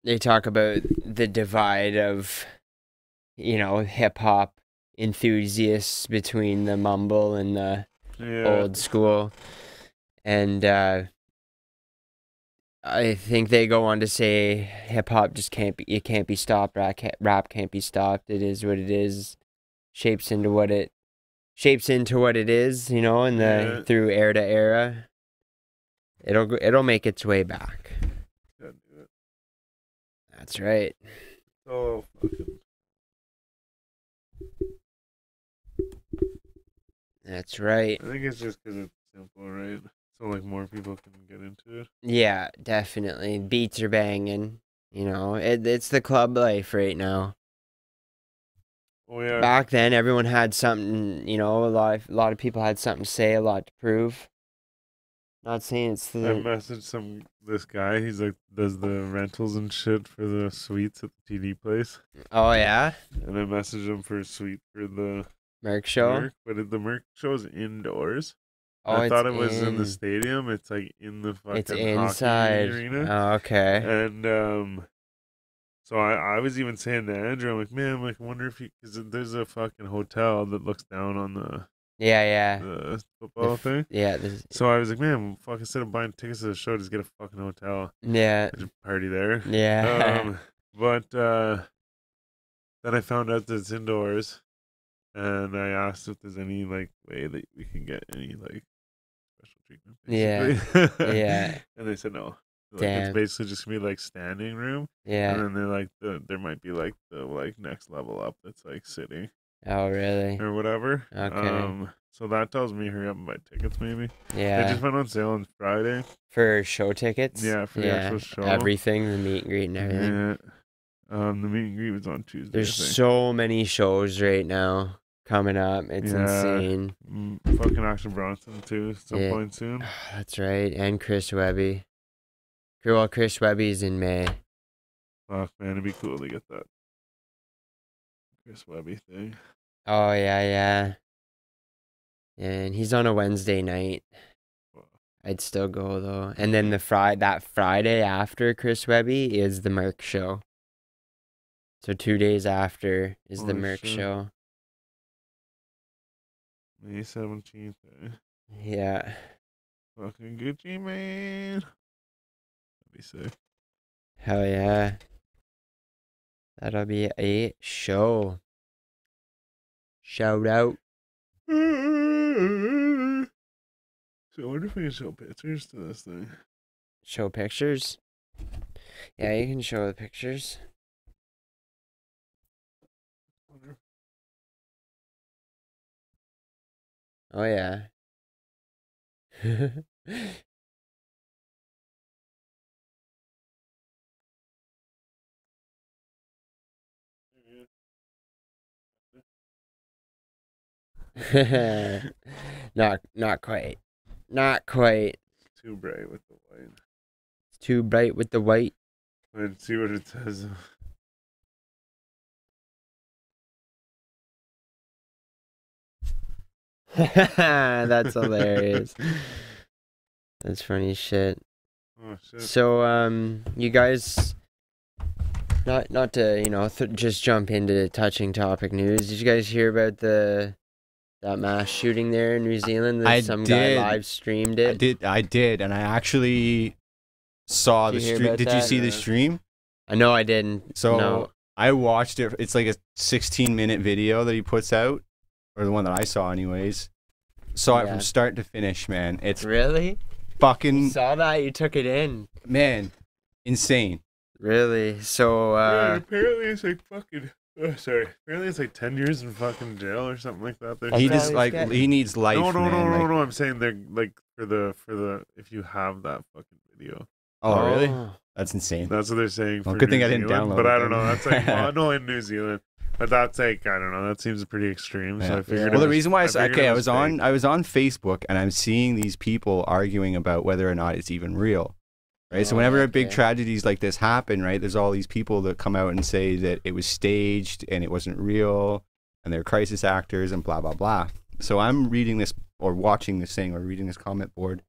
they talk about the divide of hip hop enthusiasts between the mumble and the Yeah. old school, and I think they go on to say hip hop just can't be stopped. Rap can't be stopped. It is what it is. Shapes into what it is. In the Yeah. through era to era. It'll make its way back. Gotta do it. That's right. So fucking. That's right. I think it's just because it's simple, right? So like more people can get into it. Yeah, definitely. Beats are banging. It's the club life right now. Oh yeah. Back then, everyone had something. A lot of people had something to say, a lot to prove. Not saying it's I the messaged this guy. He's like does the rentals and shit for the suites at the TD place, oh yeah, and I messaged him for a suite for the Merc show. Merc, but the Merc show's indoors. Oh, I it's thought it was in the in. stadium. It's like in the fucking It's hockey inside. arena. Oh, okay. And so I was even saying to Andrew, I'm like, man, I wonder if because there's a fucking hotel that looks down on the Yeah. the football thing. Yeah. So I was like, man, fuck, instead of buying tickets to the show, just get a fucking hotel Yeah. and just party there. Yeah. But then I found out that it's indoors, and I asked if there's any like way that we can get any like special treatment. Yeah. Basically. Yeah. And they said no. Like, Damn. it's basically just gonna be like standing room. Yeah. And then they're like there might be like the like next level up that's like sitting Oh, really? or whatever. Okay. So that tells me hurry up and buy tickets maybe. They Yeah. just went on sale on Friday. For show tickets? Yeah, for the actual show. Everything, the meet and greet and everything. Yeah. The meet and greet was on Tuesday. There's I think. so many shows right now coming up. It's insane. Fucking Action Bronson too, at some Yeah. point soon. That's right. And Chris Webby. Well, Chris Webby's in May. Fuck, man, it'd be cool to get that Chris Webby thing. Oh, yeah. And he's on a Wednesday night. I'd still go though. And then that Friday after Chris Webby is the Merc show. So 2 days after is the Holy Merc shit. show. May 17th. Yeah. Fucking Gucci man. That'd be sick. Hell yeah. That'll be a show. Shout out. So I wonder if we can show pictures to this thing. Show pictures? Yeah, you can show the pictures. Oh, yeah. Not quite. Not quite. Too bright with the white. It's too bright with the white. And see what it says. That's hilarious. That's funny shit. Oh shit. So, you guys, not to just jump into touching topic news. Did you guys hear about that mass shooting there in New Zealand? That some guy did. live streamed it. I did, and I actually saw Did the you hear stream. about Did you that? see the Yeah. stream? I know I didn't. So no. I watched it. It's like a 16-minute video that he puts out, or the one that I saw, anyways. Saw it Yeah. from start to finish, man. It's Really? You fucking saw that? You took it in. man, insane. Really? So, Yeah, apparently it's like fucking. Oh, sorry. Apparently it's like 10 years in fucking jail or something like that. That's He all just he's like getting. he needs life, no, man. Like, I'm saying they're like for the if you have that fucking video. oh, really? That's insane. That's what they're saying. Well, For good thing New I didn't Zealand, download But it I don't then. know. That's like well, no in New Zealand, but that's like I don't know. That seems pretty extreme. So Yeah. I figured. Well, the it was- reason why figured okay, it I was on fake. I was on Facebook and I'm seeing these people arguing about whether or not it's even real. Right? So Oh, whenever big okay. tragedies like this happen, right, there's all these people that come out and say that it was staged and it wasn't real and they're crisis actors and blah blah blah. So I'm reading this or watching this thing or reading this comment board.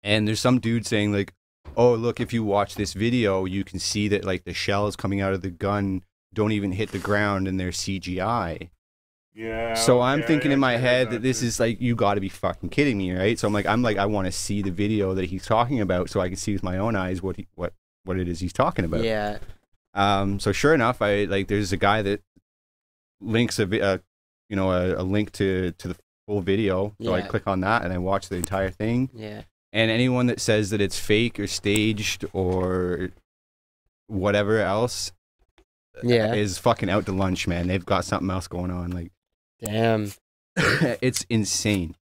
And there's some dude saying like, "Oh, look, if you watch this video, you can see that like the shells coming out of the gun don't even hit the ground and they're CGI." Yeah. So I'm okay, thinking I in my actually heard head that this too. is like, you got to be fucking kidding me, right? So I'm like, I want to see the video that he's talking about so I can see with my own eyes what it is he's talking about. Yeah. So sure enough, there's a guy that links a link to the full video. So I Yeah. click on that and I watch the entire thing. Yeah. And anyone that says that it's fake or staged or whatever else Yeah. is fucking out to lunch, man. They've got something else going on. Like, Damn. it's insane.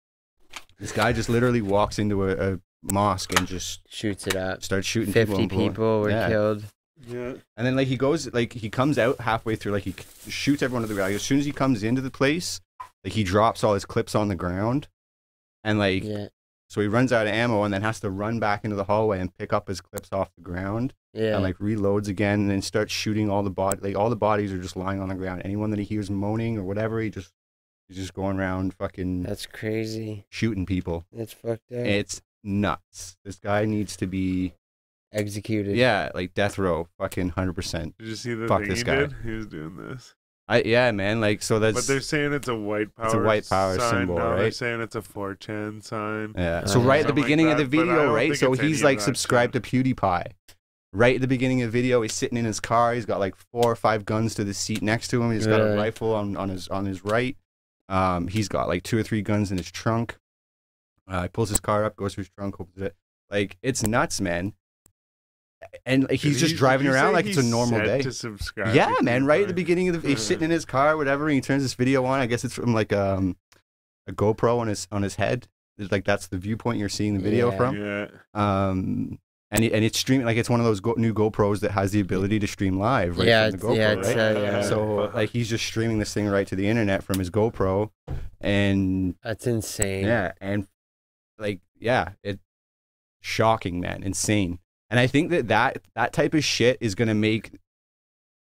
This guy just literally walks into a mosque and just Shoots it up. starts shooting 50 people. and blowing- people were Yeah. killed. Yeah. And then like he comes out halfway through, like he shoots everyone to the ground. As soon as he comes into the place, like he drops all his clips on the ground, and like Yeah. so he runs out of ammo and then has to run back into the hallway and pick up his clips off the ground Yeah. and like reloads again and then starts shooting all the all the bodies are just lying on the ground. Anyone that he hears moaning or whatever, he's just going around fucking That's crazy. shooting people. That's fucked up. It's nuts. This guy needs to be Executed. like death row, fucking 100%. Did you see the Fuck thing this he guy. did? He was doing this. Yeah, man. Like, so that's But they're saying it's a white power. white power sign. symbol, Now they're right? saying it's a 4chan sign. yeah. Oh, So yeah. right at the Something like beginning of the that, but I video, don't right? think So it's any he's of like that subscribed shit. to PewDiePie. Right at the beginning of the video, he's sitting in his car. He's got like 4 or 5 guns to the seat next to him. He's got a Really? rifle on his right. He's got like 2 or 3 guns in his trunk. He pulls his car up, goes through his trunk, opens it. Like, it's nuts, man. And like, he's just driving around like it's a normal day. To subscribe Yeah, to man. Right at the PewDiePie. beginning of the, he's sitting in his car, whatever. And he turns this video on. I guess it's from like a GoPro on his head. It's like that's the viewpoint you're seeing the video Yeah. from. Yeah. And it's streaming like it's one of those new GoPros that has the ability to stream live right Yeah, from the GoPro, yeah, it's, right? yeah. So like he's just streaming this thing right to the internet from his GoPro, and That's insane. yeah, and like yeah, it's shocking, man, insane. And I think that type of shit is gonna make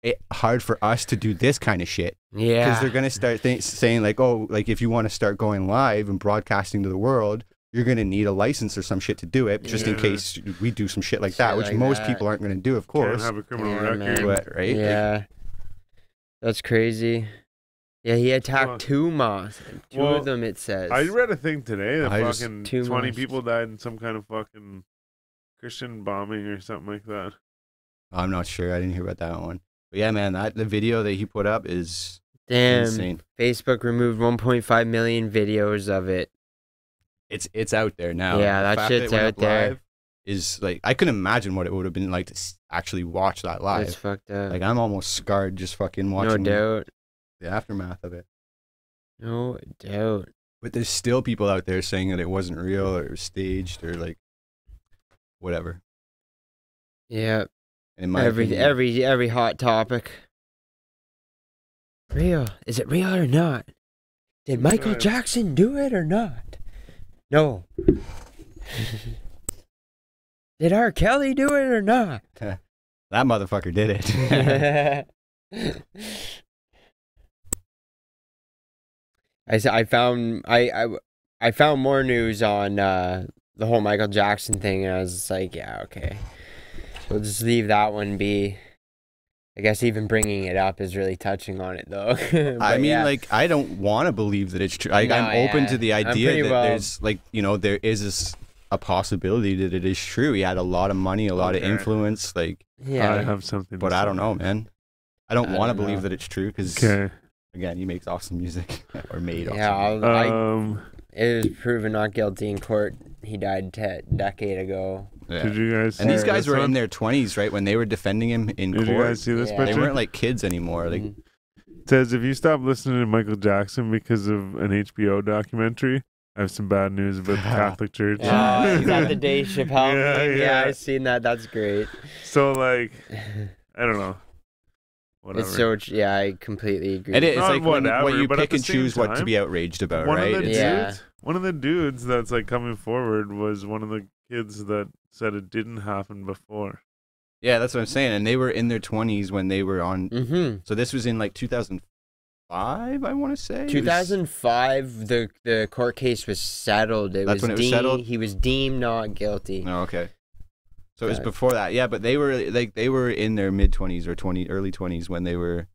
it hard for us to do this kind of shit because Yeah. they're gonna start saying like, oh, like if you want to start going live and broadcasting to the world, you're gonna need a license or some shit to do it, just in Yeah. case we do some shit like Shit that, which like most that. people aren't gonna do, of Can't course. have a criminal Yeah, record. man. But, right? Like, Yeah. That's crazy. Yeah, he attacked Well- 2 mosques. 2 well, of them, it says. I read a thing today that I just- fucking Too 20 much. people died in some kind of fucking Christian bombing or something like that. I'm not sure. I didn't hear about that one. But yeah, man, the video that he put up is Damn. insane. Facebook removed 1.5 million videos of it. It's out there now. Yeah, The that fact shit's it went out up there. live Is like I couldn't imagine what it would have been like to actually watch that live. It's fucked up. Like I'm almost scarred just fucking no watching doubt. the aftermath of it. No doubt. But there's still people out there saying that it wasn't real or it was staged or like whatever. Yeah. And in my opinion, Every hot topic. Real. Is it real or not? Did Michael Jackson do it or not? No. Did R. Kelly do it or not? that motherfucker did it. I found more news on the whole Michael Jackson thing, and I was just like, yeah, okay, we'll just leave that one be. I guess even bringing it up is really touching on it, though. But I mean, yeah. like, I don't want to believe that it's true. Like, No, I'm open yeah. to the I'm idea pretty that well- there's, like, you know, there is a possibility that it is true. He had a lot of money, a lot of Okay. influence, like, yeah, I have something. but to I say. don't know, man. I don't I want to don't believe know. that it's true because, Okay. again, he makes awesome music or made awesome yeah. music. It was proven not guilty in court. He died a decade ago. Yeah. Did you guys? And these see guys this were one? in their 20s, right, when they were defending him in Did you court. guys see this Yeah. They picture? weren't like kids anymore. Like, Mhm. It says if you stop listening to Michael Jackson because of an HBO documentary, I have some bad news about the Catholic Church. Is that the Dave Chappelle Yeah, thing? Yeah, yeah. I've seen that. That's great. So like, I don't know. Whatever. It's so yeah, I completely agree. it is Not like when whatever, you but at pick the and same choose what to time, be outraged about, one right? of the It's- Yeah. dudes, one of the dudes that's like coming forward was one of the kids that said it didn't happen before. Yeah, that's what I'm saying. And they were in their 20s when they were on. Mm-hmm. So this was in like 2005, I want to say. It was- 2005, the court case was settled. That's when it was settled? He was deemed not guilty. Oh, okay. So it was Right. before that. Yeah, but they were in their mid 20s or early 20s when they were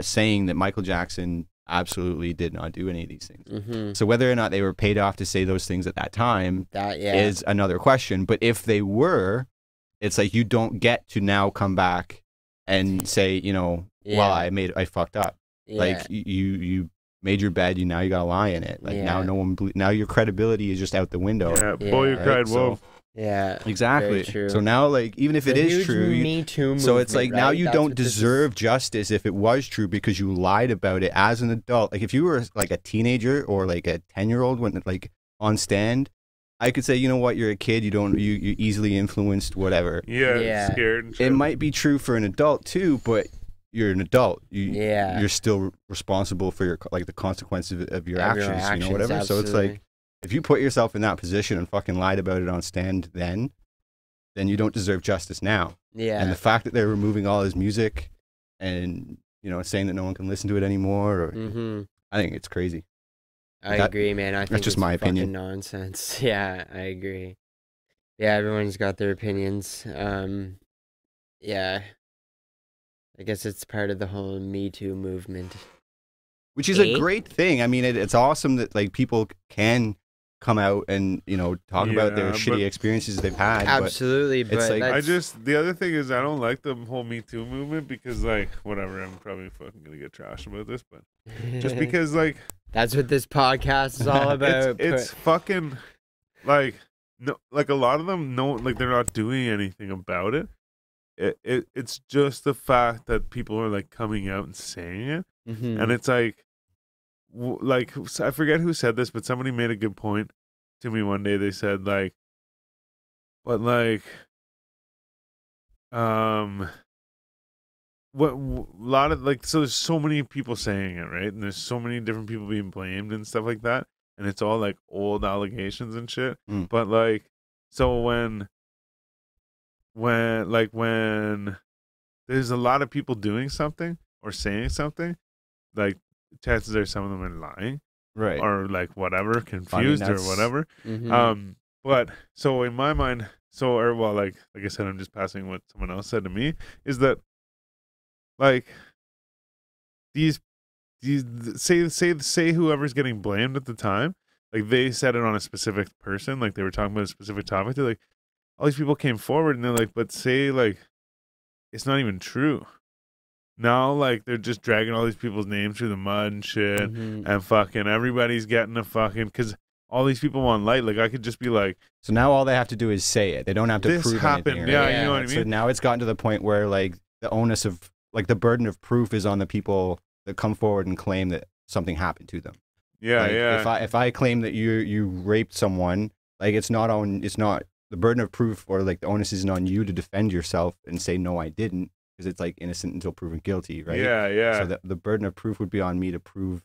saying that Michael Jackson absolutely did not do any of these things. Mm-hmm. So whether or not they were paid off to say those things at that time That yeah. is another question. But if they were, it's like you don't get to now come back and say, you know, well, I fucked up. yeah. Like you made your bed, now you got to lie in it. Like now Yeah. now your credibility is just out the window. Yeah, Yeah. boy, you Right, cried so- wolf. yeah. Exactly. Very true. So now, like, even if it The is huge true, Me Too so it's like movement, now right? you That's don't what this is. deserve justice if it was true because you lied about it as an adult. Like if you were like a teenager or like a 10-year-old when like on stand, I could say, you know what, you're a kid, you easily influenced, whatever. Yeah, scared. And shit. It might be true for an adult too, but you're an adult. Yeah. You're still responsible for your like the consequences of your Of your actions, you know, whatever. So it's like if you put yourself in that position and fucking lied about it on stand then you don't deserve justice now. yeah. And the fact that they're removing all his music and, you know, saying that no one can listen to it anymore, or Mm-hmm. I think it's crazy. I That- agree, man. I think just it's my opinion. fucking nonsense. Yeah, I agree. Yeah, everyone's got their opinions. Yeah. I guess it's part of the whole Me Too movement. Which is a great thing. I mean, it's awesome that like people can come out and talk about their Yeah, shitty but- experiences they've had. Absolutely, but it's like- The other thing is I don't like the whole Me Too movement because like whatever, I'm probably fucking gonna get trashed about this, but just because like that's what this podcast is all about. it's fucking like no, like a lot of them like they're not doing anything about it. It's just the fact that people are like coming out and saying it, Mhm. and it's like like I forget who said this, but somebody made a good point to me one day. They said like, but like, what a lot of like, so there's so many people saying it, right? And there's so many different people being blamed and stuff like that, and it's all like old allegations and shit. Mm. But like, so when there's a lot of people doing something or saying something, like chances are some of them are lying right. or like whatever, confused or that's- whatever. Mhm. But so in my mind, like I said, I'm just passing what someone else said to me, is that like these say whoever's getting blamed at the time, like they said it on a specific person, like they were talking about a specific topic. They're like, all these people came forward and they're like, but say like it's not even true. Now like they're just dragging all these people's names through the mud and shit, Mhm. and fucking everybody's getting a fucking because all these people want light. Like I could just be like, So now all they have to do is say it. They don't have to this prove happened. anything. Yeah, right? Yeah. you know what I So mean. now it's gotten to the point where like the onus of like the burden of proof is on the people that come forward and claim that something happened to them. Yeah, Like, yeah. If I claim that you raped someone, like it's not the burden of proof or like the onus isn't on you to defend yourself and say no I didn't, because it's like innocent until proven guilty, right? Yeah, yeah, So the burden of proof would be on me to prove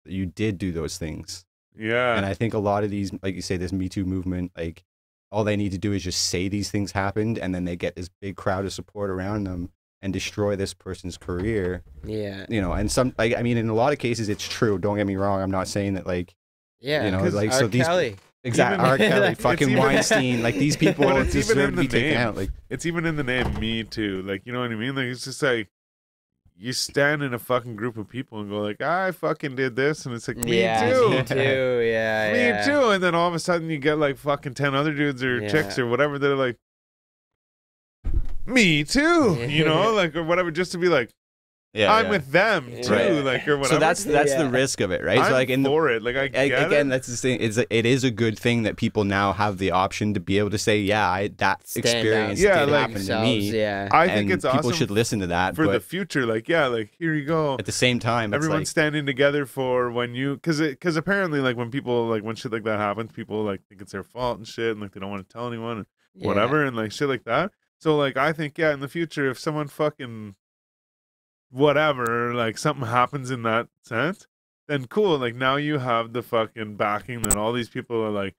that you did do those things. yeah. And I think a lot of these, like you say, this Me Too movement, like all they need to do is just say these things happened, and then they get this big crowd of support around them and destroy this person's career. Yeah. And some, like, I mean, in a lot of cases, it's true. Don't get me wrong. I'm not saying that, like, Yeah. like, R. so these Kelly. exact Even- R. Kelly, It's fucking even- Weinstein, like these people But it's even deserve in to be the taken name. out. Like, It's even in the name Me Too. Like, you know what I mean? Like, it's just like you stand in a fucking group of people and go like, I fucking did this, and it's like me Yeah, too. Me too. Yeah. Me yeah. too. And then all of a sudden you get like fucking 10 other dudes or chicks Yeah. or whatever. They're like, me too. You know, like, or whatever, just to be like, I'm with them Yeah. too. Right. Like, or whatever. so that's the Yeah. risk of it, right? I'm So like in the, for it. Like, I get again, it. that's the thing. It is a good thing that people now have the option to be able to say, yeah, that Stand experience up. Yeah, did like happen to Themselves, me. yeah. I think and it's people awesome should listen to that. for but the future. Like, yeah, like, here you go. at the same time, it's Everyone's like, standing together for when you, because apparently, like, when people, like, when shit like that happens, people, like, think it's their fault and shit, and, like, they don't want to tell anyone and Yeah. whatever, and, like, shit like that. So, like, I think, yeah, in the future, if someone fucking whatever, like, something happens in that sense, then cool. Like, now you have the fucking backing that all these people are like,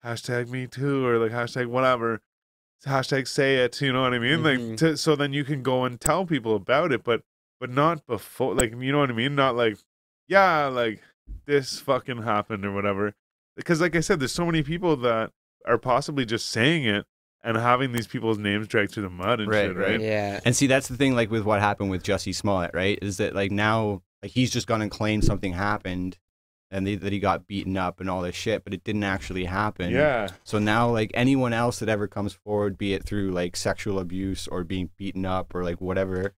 hashtag me too, or, like, hashtag whatever, hashtag say it, you know what I mean? Mhm. Like, so then you can go and tell people about it, but not before, like, you know what I mean? Not like, yeah, like, this fucking happened or whatever. Because, like I said, there's so many people that are possibly just saying it and having these people's names dragged through the mud and Right, shit, right. right? Yeah. and see, that's the thing, like with what happened with Jussie Smollett, right? Is that like now, like he's just gonna claim something happened, and that he got beaten up and all this shit, but it didn't actually happen. Yeah. So now, like anyone else that ever comes forward, be it through like sexual abuse or being beaten up or like whatever,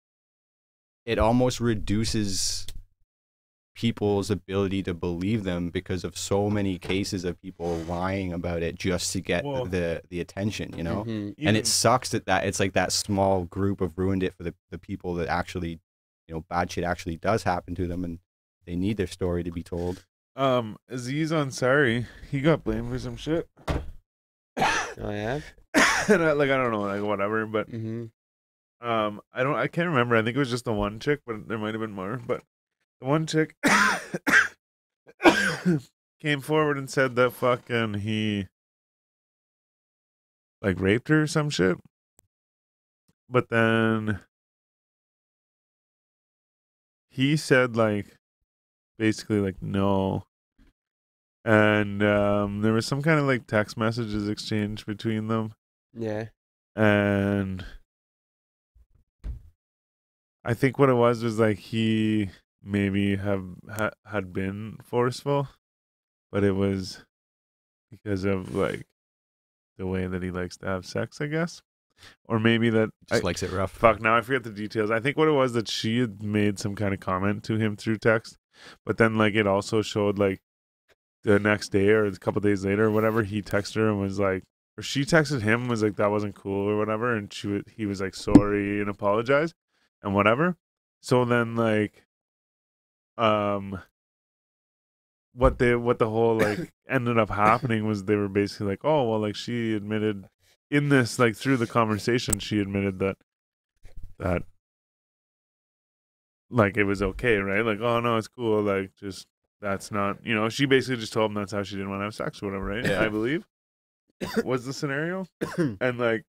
it almost reduces people's ability to believe them because of so many cases of people lying about it just to get Well- the attention, you know? Mhm. And it sucks that it's like that small group have ruined it for the people that actually, bad shit actually does happen to them and they need their story to be told. Aziz Ansari, he got blamed for some shit. Oh yeah. And I don't know, like, whatever, but Mm-hmm. I can't remember. I think it was just the one chick, but there might have been more. But the one chick came forward and said that fucking he like raped her or some shit. But then he said like basically like no. And there was some kind of like text messages exchanged between them. Yeah. And I think what it was like he maybe had been forceful, but it was because of like the way that he likes to have sex, I guess, or maybe that Just likes it rough. fuck. Now I forget the details. I think what it was that she had made some kind of comment to him through text, but then like it also showed like the next day or a couple days later or whatever, he texted her and was like, or she texted him and was like that wasn't cool or whatever, and he was like sorry and apologized and whatever. So then like what the whole like ended up happening was they were basically like, oh well, like she admitted in this, like through the conversation, she admitted that like it was okay, right? Like, oh no, it's cool, like just that's not, she basically just told him that's how she didn't want to have sex or whatever, right? Yeah. I believe was the scenario. And like,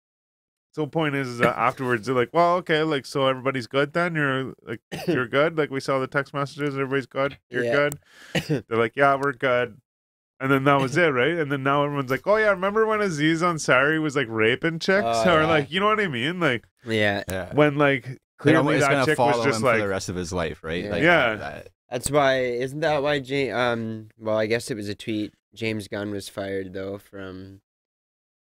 so point is that afterwards they're like, well, okay, like so everybody's good then? You're good? Like we saw the text messages, everybody's good? You're Yeah. good? They're like, yeah, we're good. And then that was it, right? And then now everyone's like, oh yeah, remember when Aziz Ansari was like raping chicks? Oh, or yeah. like, you know what I mean? Like Yeah. Yeah. when like clearly it's that gonna chick follow was just him like, for the rest of his life, right? Yeah. Like, Yeah. that- That's why, isn't that why well, I guess it was a tweet. James Gunn was fired though from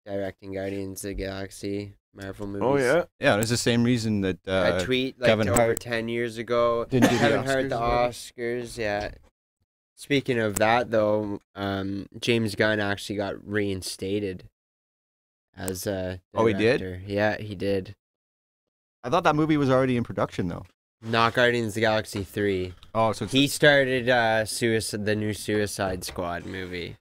directing Guardians of the Galaxy Marvel movies. oh yeah, yeah, it's the same reason that A tweet like Kevin over Hart 10 years ago. didn't do the Kevin Hart, Oscars the or whatever. Oscars, yeah. Speaking of that though, James Gunn actually got reinstated as a Oh, he did? director. Yeah, he did. I thought that movie was already in production though. Not Guardians of the Galaxy 3. Oh, so it's He started the new Suicide Squad movie.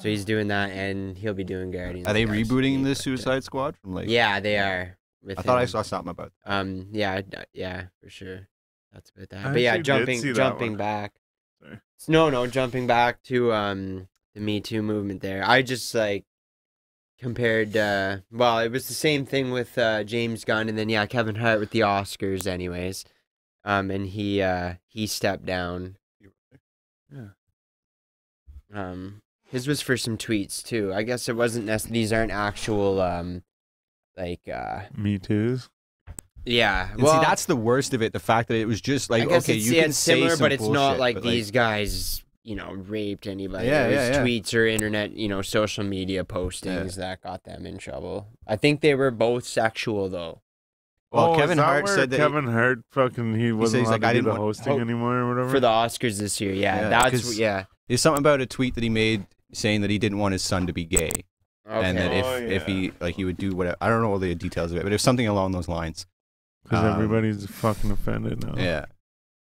So he's doing that, and he'll be doing Guardians. are they of the Galaxy rebooting 3, the but, Suicide Squad from like? Yeah, they are. with I thought I him. saw something about. Yeah, for sure. That's about that. I But yeah, actually did see that jumping one. back. Sorry. No, jumping back to the Me Too movement there. I just like compared well, it was the same thing with James Gunn and then yeah, Kevin Hart with the Oscars anyways. And he stepped down. Yeah. His was for some tweets too. I guess it wasn't these aren't actual Me Too's. yeah. And see, that's the worst of it. The fact that it was just like, I guess okay, it's, you yeah, can it's say similar, some but it's not bullshit, like but, these guys, raped anybody. Yeah, It was yeah. tweets or internet, social media postings that got them in trouble. I think they were both sexual though. Well, is Kevin that Hart where said that Kevin Hart fucking he wasn't he's allowed like, I to do didn't the want- hosting anymore or whatever. For the Oscars this year, yeah. Yeah, That's 'cause- yeah. there's something about a tweet that he made saying that he didn't want his son to be gay, Okay. and that Oh, if yeah. he like he would do whatever. I don't know all the details of it, but it was something along those lines. Because Um, everybody's fucking offended now. Yeah,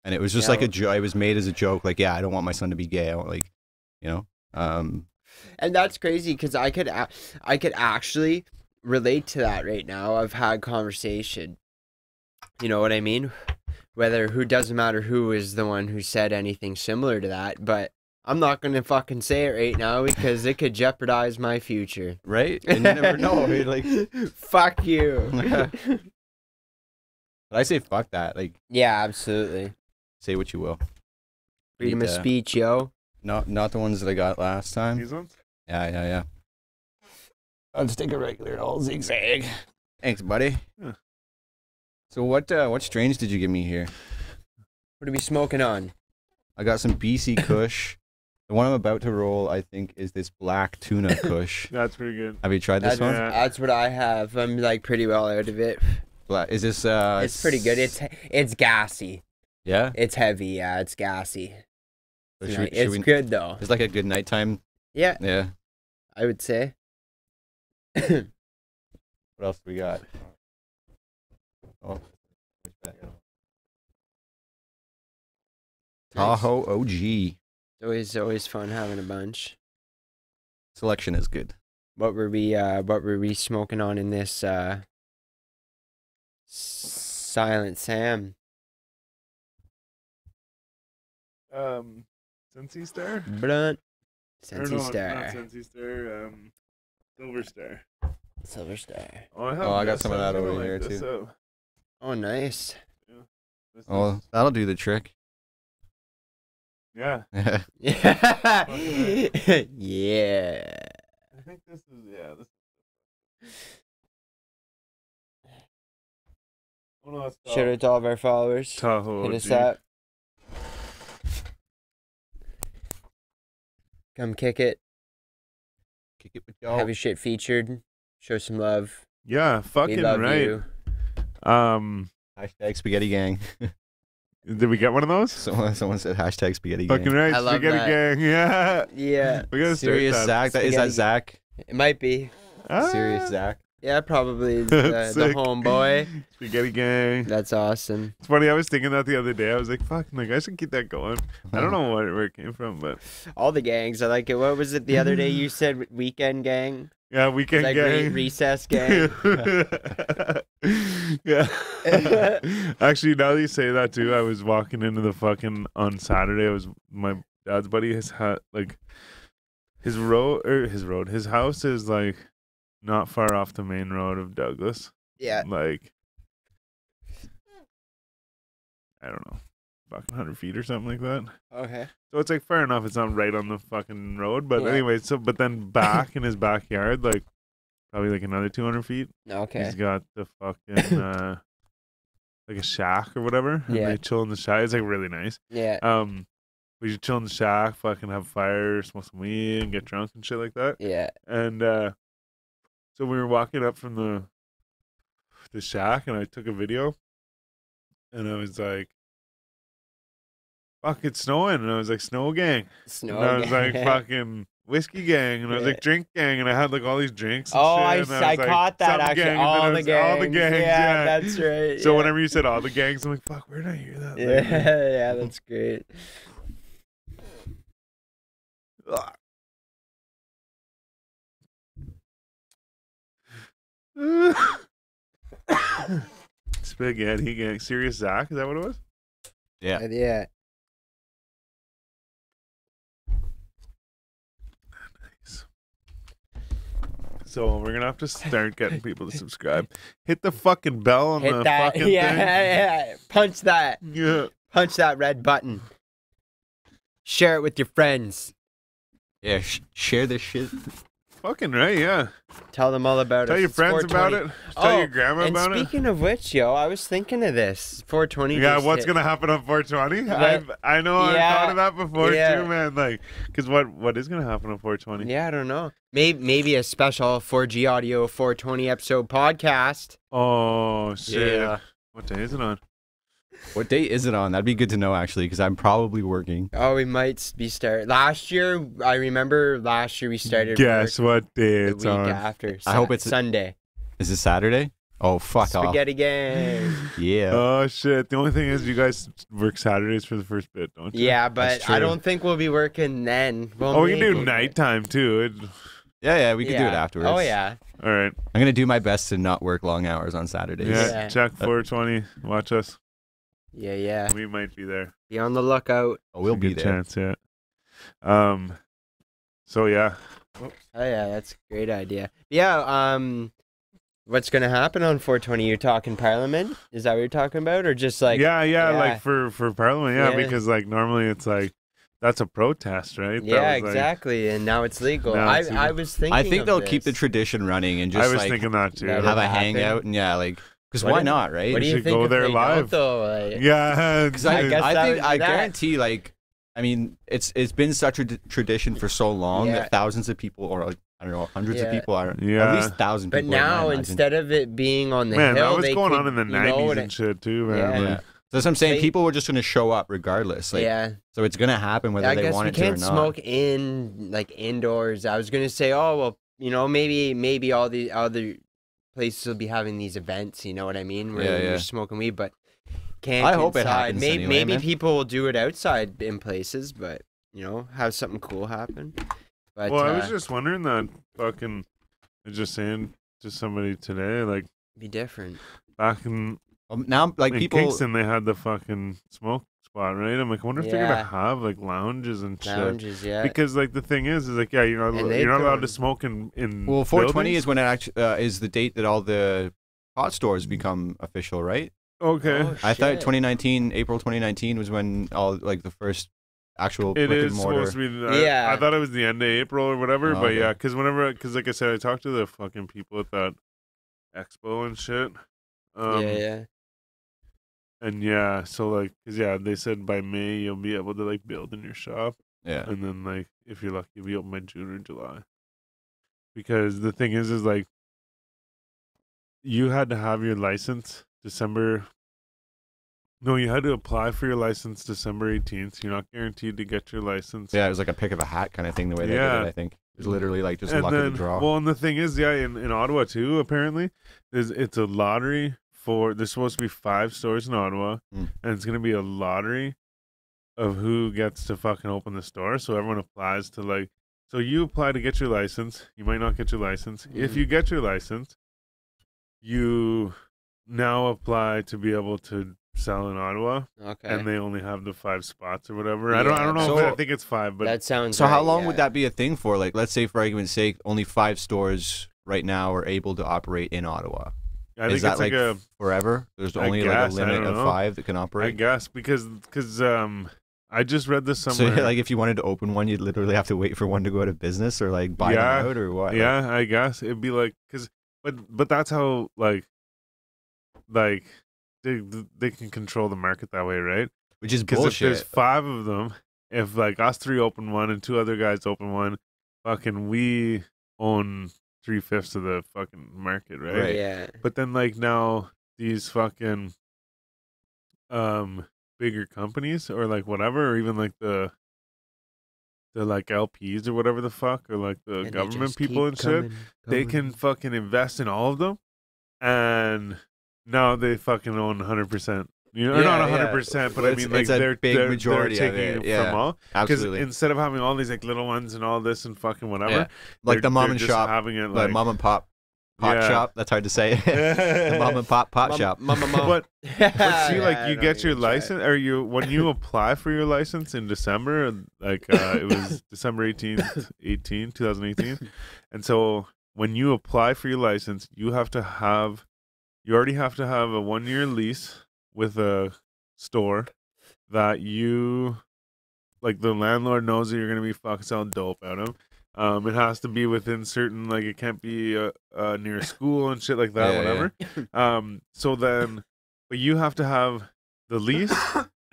and it was just Yeah, like a joke. It was made as a joke. Like, yeah, I don't want my son to be gay. I want, like, And that's crazy because I could actually relate to that right now. I've had conversation. You know what I mean? Who doesn't matter who is the one who said anything similar to that, but I'm not gonna fucking say it right now because it could jeopardize my future. right? And you never know. Right? Like, Fuck you. but I say fuck that. Like, Yeah, absolutely. say what you will. Freedom Need of to- speech, yo. Not the ones that I got last time. These ones? Yeah. I'll just take a regular old zigzag. Thanks, buddy. Yeah. So what strains did you give me here? What are we smoking on? I got some BC Kush. The one I'm about to roll, I think, is this black tuna Kush. That's pretty good. Have you tried this one? Yeah. That's what I have. I'm like pretty well out of it. Is this It's pretty good. It's gassy. yeah. It's heavy. Yeah, it's gassy. So It's, should we- nice. should It's we- good though. It's like a good nighttime. Yeah, Yeah. I would say. What else we got? Oh. Tahoe OG. Always fun having a bunch. Selection is good. What were we smoking on in this Silent Sam? Sensi Star? Blunt. Or Sensi no, Not Star. Sensi Star. Silver Star. Silver Star. Oh, I, I got some of that over here, too. too. Oh, nice. Oh, that'll do the trick. Yeah. Yeah. Yeah. I think this is, yeah. This Oh, no, that's Shout out to all of our followers. Tahoe. Hit us Jeep. up. Come kick it. Kick it with Have y'all. your shit featured. Show some love. Yeah, We fucking love right. you. Hashtag spaghetti gang. Did we get one of those? Someone said hashtag spaghetti gang. Fucking right, I love spaghetti that. gang. Yeah, Yeah, we gotta start Serious that. Zach. Is that Spaghetti. Zach? it might be. Ah, Serious Zach. Yeah, probably is the Sick. homeboy. Spaghetti gang. That's awesome. It's funny. I was thinking that the other day. I was like, "Fuck, like I should keep that going." I don't know where it came from, but All the gangs, I like it. What was it the other day you said? Weekend gang? yeah, It's weekend like gang. recess gang? Yeah. Actually, now that you say that too, I was walking into the fucking on Saturday. I was my dad's buddy. His his house is like not far off the main road of Douglas. Yeah. Like I don't know, fucking 100 feet or something like that. Okay. So it's like fair enough. It's not right on the fucking road, but Yeah. anyway. So but then back in his backyard, like probably like another 200 feet. Okay. He's got the fucking like a shack or whatever. And Yeah. they chill in the shack. It's like really nice. Yeah. We just chill in the shack, fucking have fire, smoke some weed, and get drunk and shit like that. Yeah. And so we were walking up from the shack, and I took a video, and I was like, "Fuck, it's snowing!" And I was like, "Snow gang." Snow And I was gang. like, "Fucking whiskey gang," and I was like, "Drink gang," and I had like all these drinks. And Oh, shit, and I was like, caught that "Something actually. gang," and then All it the was gangs. all the gangs. Yeah, Yeah, that's right. So yeah. whenever you said all the gangs, I'm like, "Fuck, where did I hear that?" Yeah, yeah, that's great. Spaghetti gang. Serious Zach? Is that what it was? Yeah. Yeah. So we're gonna have to start getting people to subscribe. Hit the fucking bell on Hit the that. fucking Yeah, thing. yeah. Punch that. Yeah. Punch that red button. Share it with your friends. Yeah. Share this shit. Fucking right, yeah. Tell them all about Tell it. your It's friends about 420. it. Tell your grandma and about it. speaking of which, yo, I was thinking of this. 420. Yeah, just what's hit. gonna happen on 420? That- I know I've Yeah, thought of that before yeah. too, man. Like, cause what is gonna happen on 420? Yeah, I don't know. Maybe a special 4G Audio 420 episode podcast. Oh shit! Yeah. What day is it on? What date is it on? That'd be good to know actually, because I'm probably working. Oh, we might be start. Last year, I remember last year we started. Guess work what day the it's week on? after. I hope it's- Sunday. Is it Saturday? Oh fuck off. Spaghetti gang. Yeah. Oh shit! The only thing is, you guys work Saturdays for the first bit, don't you? Yeah, but I true. don't think we'll be working then. Well, Oh, we can do maybe. nighttime too. Yeah, we could do it Yeah. afterwards. Oh yeah. All right. I'm gonna do my best to not work long hours on Saturdays. Yeah. Yeah. Check 420. Watch us. Yeah, yeah. We might be there. Be on the lookout. Oh, we'll A be good there. chance, yeah. So yeah. Oh yeah, that's a great idea. Yeah, what's gonna happen on 420? You're talking Parliament? Is that what you're talking about, or just like? yeah, yeah. like for Parliament, yeah, Yeah. because like normally it's like that's a protest, right? That Yeah, was, like- exactly. And now it's legal. Now it's I legal. was thinking. I think of they'll keep the this. tradition running and just I was like thinking that too. That have a happen. hangout and yeah, like because What why if- not, right? What do We you should think go if there they don't, live. though? Like, Yeah, Because I, guess I that think would I be that. guarantee like I mean it's been such a tradition for so long Yeah. that thousands of people or like, I don't know hundreds of Yeah. people are Yeah. at least 1,000 But people. I now imagine. instead of it being on the man, hill, that was they going could, on in the you know, 90s when and it- shit too, man. Yeah. yeah. Like, So that's what I'm saying. They- People were just gonna show up regardless. Like yeah. so it's gonna happen whether I they guess want we it to or can't not. smoke in like indoors. I was gonna say, oh well, you know, maybe all the other places will be having these events. You know what I mean? Where Yeah, you're yeah. smoking weed, but can't. I hope it inside. happens Maybe anyway, man. people will do it outside in places, but you know, have something cool happen. But well, I was just wondering that fucking I was just saying to somebody today, like be different. back in, Now like in people Kingston they had the fucking smoke spot, right? I'm like, I wonder if they're Yeah. gonna have like lounges and shit. Lounges, yeah. Because like the thing is like yeah, And they you're not allowed throw- to smoke in well 420 buildings? is when it actually is the date that all the pot stores become official, right? Okay. Oh, I thought shit. 2019 April 2019 was when all like the first actual It brick is and mortar. supposed to be. Yeah. I thought it was the end of April or whatever, Oh, but okay. yeah, because like I said, I talked to the fucking people at that expo and shit. Yeah, yeah. And yeah, so like, cause yeah, they said by May you'll be able to like build in your shop, Yeah. and then like if you're lucky, you'll be open by June or July. Because the thing is like you had to have your license December. No, you had to apply for your license December 18th. You're not guaranteed to get your license. Yeah, it was like a pick of a hat kind of thing the way they did Yeah. it, I think. It was literally like just And luck of then, the draw. well, and the thing is, yeah, in Ottawa too, apparently, it's a lottery for. There's supposed to be 5 stores in Ottawa, Mm. and it's gonna be a lottery of who gets to fucking open the store. So everyone applies to like. So you apply to get your license. You might not get your license. If Mhm. you get your license, you now apply to be able to sell in Ottawa, Okay. and they only have the 5 spots or whatever. I don't know. So- I think it's 5, but that sounds. So how right, long yeah. would that be a thing for? Like, let's say for argument's sake, only 5 stores right now are able to operate in Ottawa. I think Is that it's like a. forever? There's I only like guess, a I limit don't of know. 5 that can I operate. guess because I just read this So somewhere. like if you wanted to open one, you'd literally have to wait for one to go out of business or like buy Yeah. them out or what? Like, yeah, I guess it'd be like but that's how like they can control the market that way, right? which is Because if there's bullshit. 5 of them, if like us 3 open one and 2 other guys open one, fucking we own 3/5 of the fucking market, right? Right. Yeah. But then like now these fucking bigger companies or like whatever, or even like the like LPs or whatever the fuck, or like the And they government just people keep and shit, coming, they coming. can fucking invest in all of them, and now they fucking own 100%. You know, or Yeah, not yeah. 100%, but Well, I mean like it's a they're big they're, majority they're of taking it, it yeah. from all. Because Absolutely. instead of having all these like little ones and all this and fucking whatever, Yeah. Like the mom and just shop, having it like like mom and pop pot Yeah. shop. That's hard to say. The mom and pop pot shop. But see, like you get your license, or you when you apply for your license in December, like it was December 2018, and so when you apply for your license, you already have to have a 1-year lease with a store that you, like the landlord knows that you're gonna be fucking selling dope out of. It has to be within certain, like it can't be near a school and shit like that, Yeah, whatever. So then, but you have to have the lease.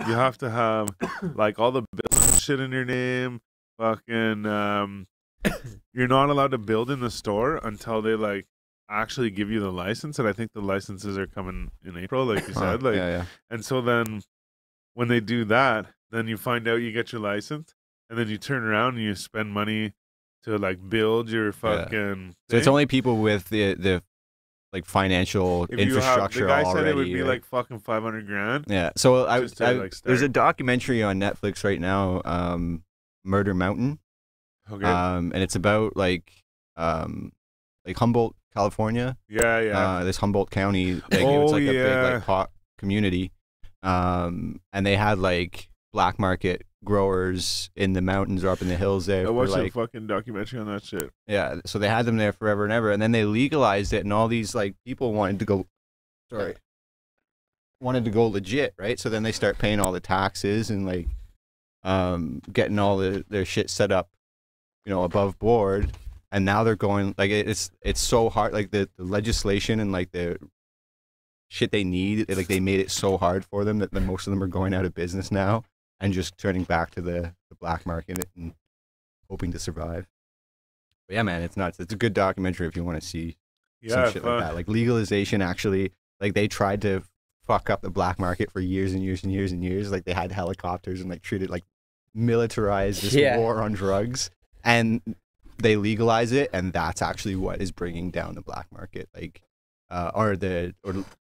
You have to have like all the building shit in your name. Fucking, you're not allowed to build in the store until they like actually give you the license. And I think the licenses are coming in April, like you Huh, said. Like, yeah. and so then when they do that, then you find out you get your license, and then you turn around and you spend money to like build your fucking. So it's thing. only people with the like financial If you have, infrastructure the guy already. said it would be right? like fucking 500 grand. Yeah. So Just to, like, there's a start. documentary on Netflix right now, Murder Mountain. Okay. And it's about like Humboldt, California. yeah. This Humboldt County, like, it's Oh, like a big yeah. like pot community. And they had like black market growers in the mountains or up in the hills there. I for, watched a like, fucking documentary on that shit. yeah, so they had them there forever and ever, and then they legalized it, and all these like people wanted to go legit, right? So then they start paying all the taxes and like getting all their shit set up, above board, and now they're going like it's so hard, like the legislation and like the shit they need, like they made it so hard for them that most of them are going out of business now and just turning back to the black market and hoping to survive. But yeah, man, it's nuts. It's a good documentary if you want to see Yeah, some shit like that. Like legalization, actually, like they tried to fuck up the black market for years and years and years and years. Like they had helicopters and like treated like militarized this Yeah. war on drugs, and they legalize it, and that's actually what is bringing down the black market, like, or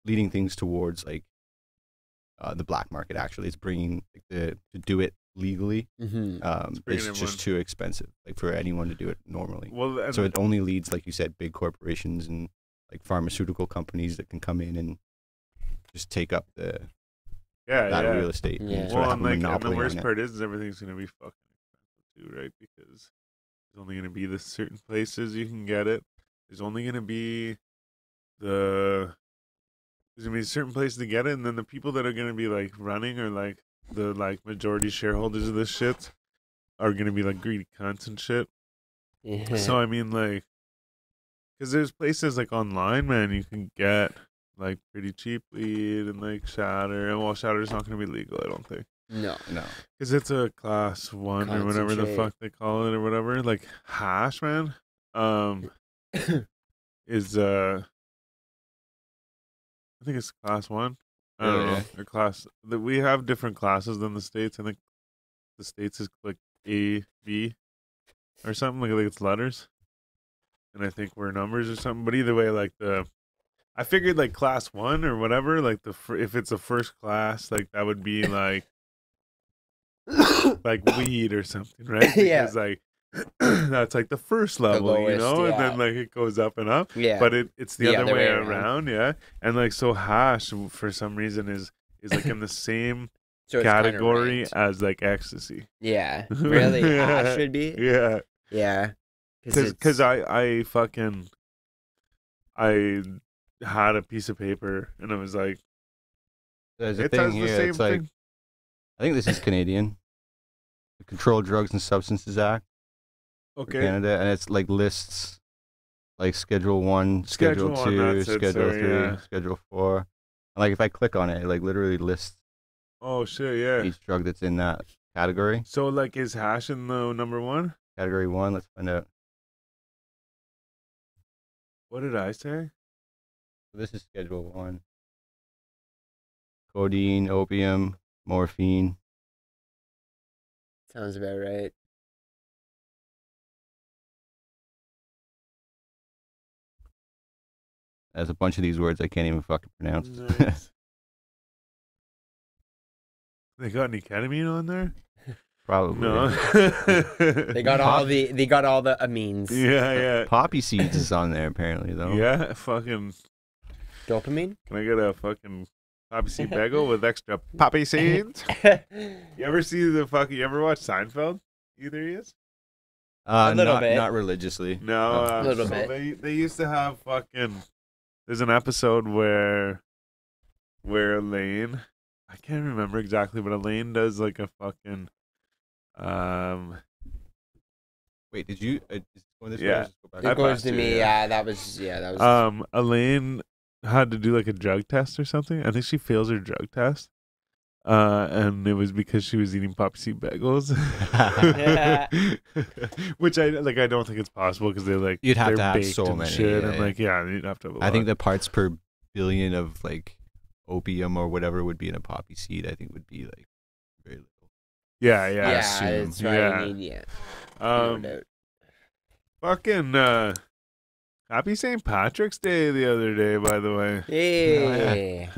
leading things towards like the black market. Actually, it's bringing to do it legally. Mm-hmm. bringing It's everyone- just too expensive, like for anyone to do it normally. Well, and So it only leads, like you said, big corporations and like pharmaceutical companies that can come in and just take up that yeah. real estate. Yeah. And sort Well, of have and, a like, and monopoly the worst on it. part is everything's gonna be fucking expensive too, right? Because there's only gonna be the certain places you can get it. There's only gonna be there's gonna be certain places to get it, and then the people that are gonna be like running or like the like majority shareholders of this shit are gonna be like greedy cunts and shit. Yeah. So I mean, like, because there's places like online, man, you can get like pretty cheap weed and like shatter. And well, shatter's not gonna be legal, I don't think, No. No. because it's a class 1 or whatever the Concentrate. fuck they call it or whatever. Like hash, man, is I think it's class 1. I don't Yeah, know. Or class that we have different classes than the States. I think the States is like A, B, or something like it's letters, and I think we're numbers or something. But either way, like I figured like class 1 or whatever, like if it's a first class, like that would be like like weed or something, right? Yeah. Because like that's like the first level, you lowest, know, and yeah. then like it goes up and up. Yeah. But it's the, other way around. around, yeah. And like so hash for some reason is like in the same So it's kinda category ranked. as like ecstasy. Yeah. Really? Hash should be? Yeah. Yeah. Because I fucking I had a piece of paper and it was like There's a it thing says the here. same It's like thing. I think this is Canadian. The Controlled Drugs and Substances Act for Okay. Canada, and it's like lists like Schedule 1, Schedule Schedule 1, 2, that's it, Schedule sorry, 3, yeah. Schedule 4. And like if I click on it, it like literally lists Oh shit, yeah. each drug that's in that category. So like is hash in the number 1? Category 1, let's find out. What did I say? This is Schedule 1. Codeine, opium, morphine. Sounds about right. There's a bunch of these words I can't even fucking pronounce. Nice. They got any ketamine on there? Probably. No. They got all the amines. Yeah, yeah. Poppy seeds is on there apparently though. Yeah, fucking. Dopamine? Can I get a fucking poppy seed bagel with extra poppy seeds? You ever see the fucking? You ever watch Seinfeld? Either of you? A little not, bit. not religiously. No, A little so bit. They used to have fucking. There's an episode where Elaine, I can't remember exactly, but Elaine does like a fucking. Wait, did you? Is it going this way? Yeah. Or just go back? I It goes passed to you, me. yeah. Yeah, that was. Elaine had to do like a drug test or something. I think she fails her drug test. And it was because she was eating poppy seed bagels, which I don't think it's possible because they like You'd have they're to have baked so and many, shit, yeah, and yeah. like you'd have to have a I think lot. the parts per billion of like opium or whatever would be in a poppy seed. I think would be like very little. yeah, Yeah, assume. that's right. Yeah. You need, no um doubt. fucking happy St. Patrick's Day the other day, by the way. Hey.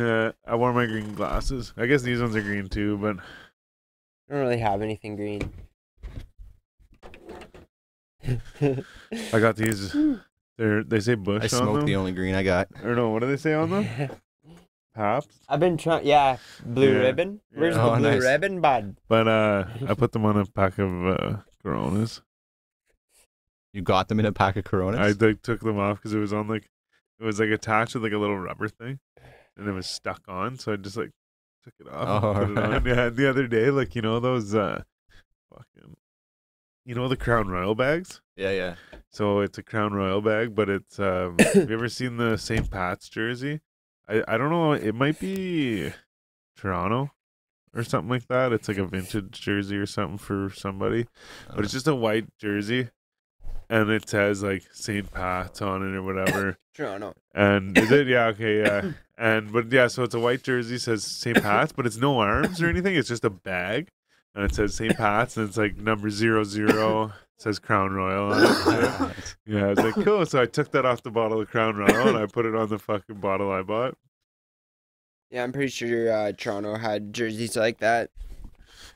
I wore my green glasses. I guess these ones are green too, but I don't really have anything green. I got these. They say Bush I on smoke them. the only green I got. Or no, what do they say on them? Paps. I've been trying. Yeah, blue Yeah. ribbon. Where's Yeah. the Oh, blue nice. ribbon, bud? But I put them on a pack of Coronas. You got them in a pack of Coronas? I like took them off because it was attached with like a little rubber thing, and it was stuck on. So I just like took it off and Oh, put it on. Yeah, the other day, like those fucking, the Crown Royal bags. Yeah, yeah. So it's a Crown Royal bag, but it's have you ever seen the St. Pat's jersey? I don't know. It might be Toronto or something like that. It's like a vintage jersey or something for somebody, but it's just a white jersey. And it says like St. Pat's on it or whatever. Toronto. And is it? Yeah, okay, yeah. So it's a white jersey, says St. Pat's, but it's no arms or anything. It's just a bag. And it says St. Pat's, and it's like number 00. It says Crown Royal on it. Yeah, I was like, cool. So I took that off the bottle of Crown Royal and I put it on the fucking bottle I bought. Yeah, I'm pretty sure Toronto had jerseys like that.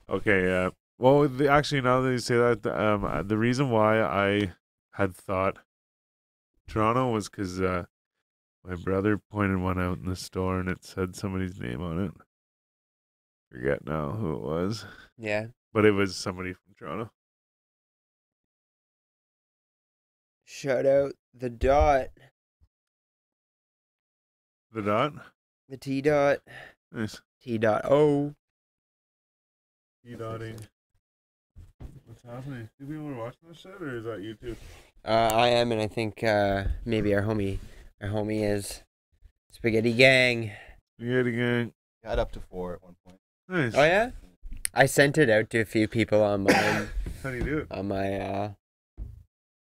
Okay, yeah. Well, actually, now that you say that, the reason why I had thought Toronto was because my brother pointed one out in the store and it said somebody's name on it. Forget now who it was, Yeah. but it was somebody from Toronto. Shout out the dot, The Dot. the T dot, Nice. T dot O. E-dotting. What's happening? Do people are watching this shit, or is that YouTube? I am, and I think maybe our homie is. Spaghetti gang. Spaghetti gang. Got up to 4 at one point. Nice. Oh yeah. I sent it out to a few people on mine. How do you do it? On my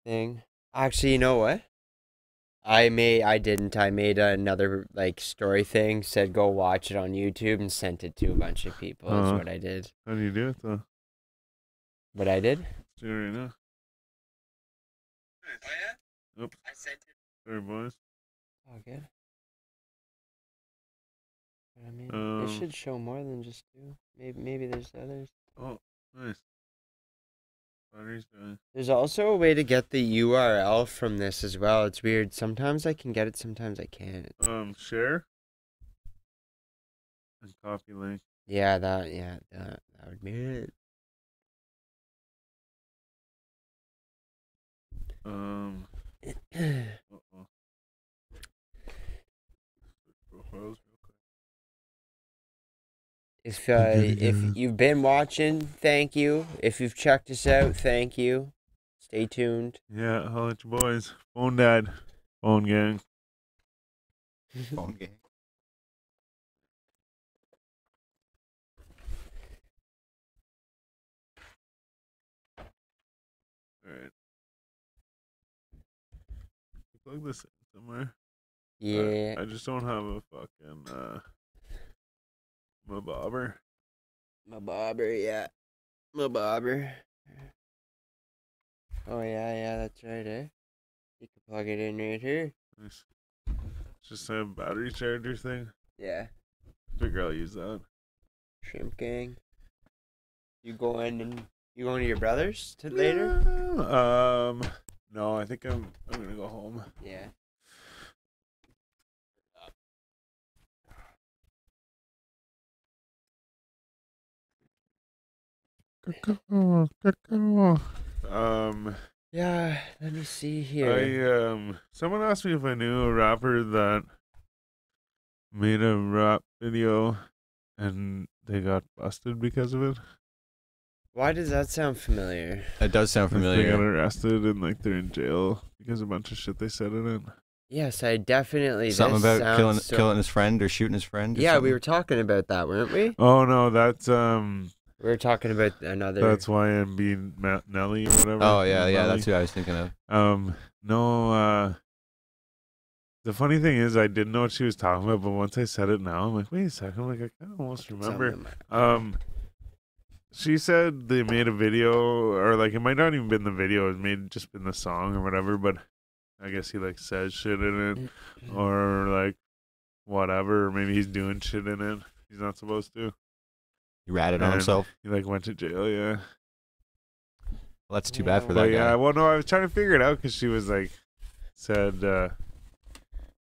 thing. Actually, you know what? I didn't. I made another like story thing. Said go watch it on YouTube and sent it to a bunch of people. That's what I did. How do you do it though? What I did? Let's do it right now. Oh yeah. Oops. I sent it. Sorry, boys. Oh good. I mean, it should show more than just 2. Maybe there's others. Oh, nice. Battery's dying. There's also a way to get the URL from this as well. It's weird. Sometimes I can get it, sometimes I can't. Share and copy link. Yeah, that would be it. Uh-oh. Profiles real quick. If you've been watching, thank you. If you've checked us out, thank you. Stay tuned. Yeah, holla at your boys. Phone dad. Phone gang. Phone game. Alright. Plug this in somewhere. Yeah. I just don't have a fucking my bobber. My bobber, yeah. My bobber. Oh, yeah, that's right, eh? You can plug it in right here. Nice. Just a battery charger thing. Yeah. Figure I'll use that. Shrimp gang. You going to your brother's later? No, I think I'm gonna go home. Yeah. Yeah, let me see here. Someone asked me if I knew a rapper that made a rap video and they got busted because of it. Why does that sound familiar? It does sound They got familiar. arrested and like they're in jail because of a bunch of shit they said in it. Yes, I definitely. Something this about sounds killing his friend or shooting his friend. Or Yeah, we something? were talking about that, weren't we? Oh no, that's We were talking about another. That's YMB Nelly or whatever. Oh yeah, Nelly. that's who I was thinking of. No, the funny thing is I didn't know what she was talking about, but once I said it now, I'm like, wait a second, like I kind of almost remember. She said they made a video, or like it might not even been the video, it may just been the song or whatever, but I guess he like says shit in it, or like whatever, or maybe he's doing shit in it he's not supposed to. He ratted on And himself. He like went to jail, yeah. Well, that's too bad for But that yeah, guy. well, no, I was trying to figure it out because she was like, said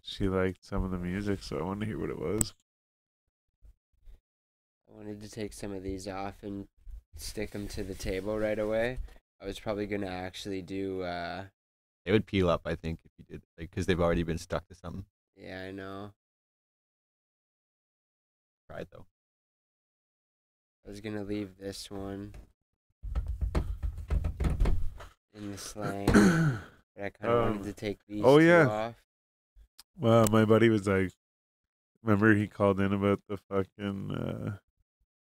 she liked some of the music, so I wanted to hear what it was. I wanted to take some of these off and stick them to the table right away. I was probably gonna actually do. They would peel up, I think, if you did, like, because they've already been stuck to something. Yeah, I know. Try it though. I was gonna leave this one in the slang, but I kind of wanted to take these oh, two yeah. off. Well, my buddy was like, remember he called in about the fucking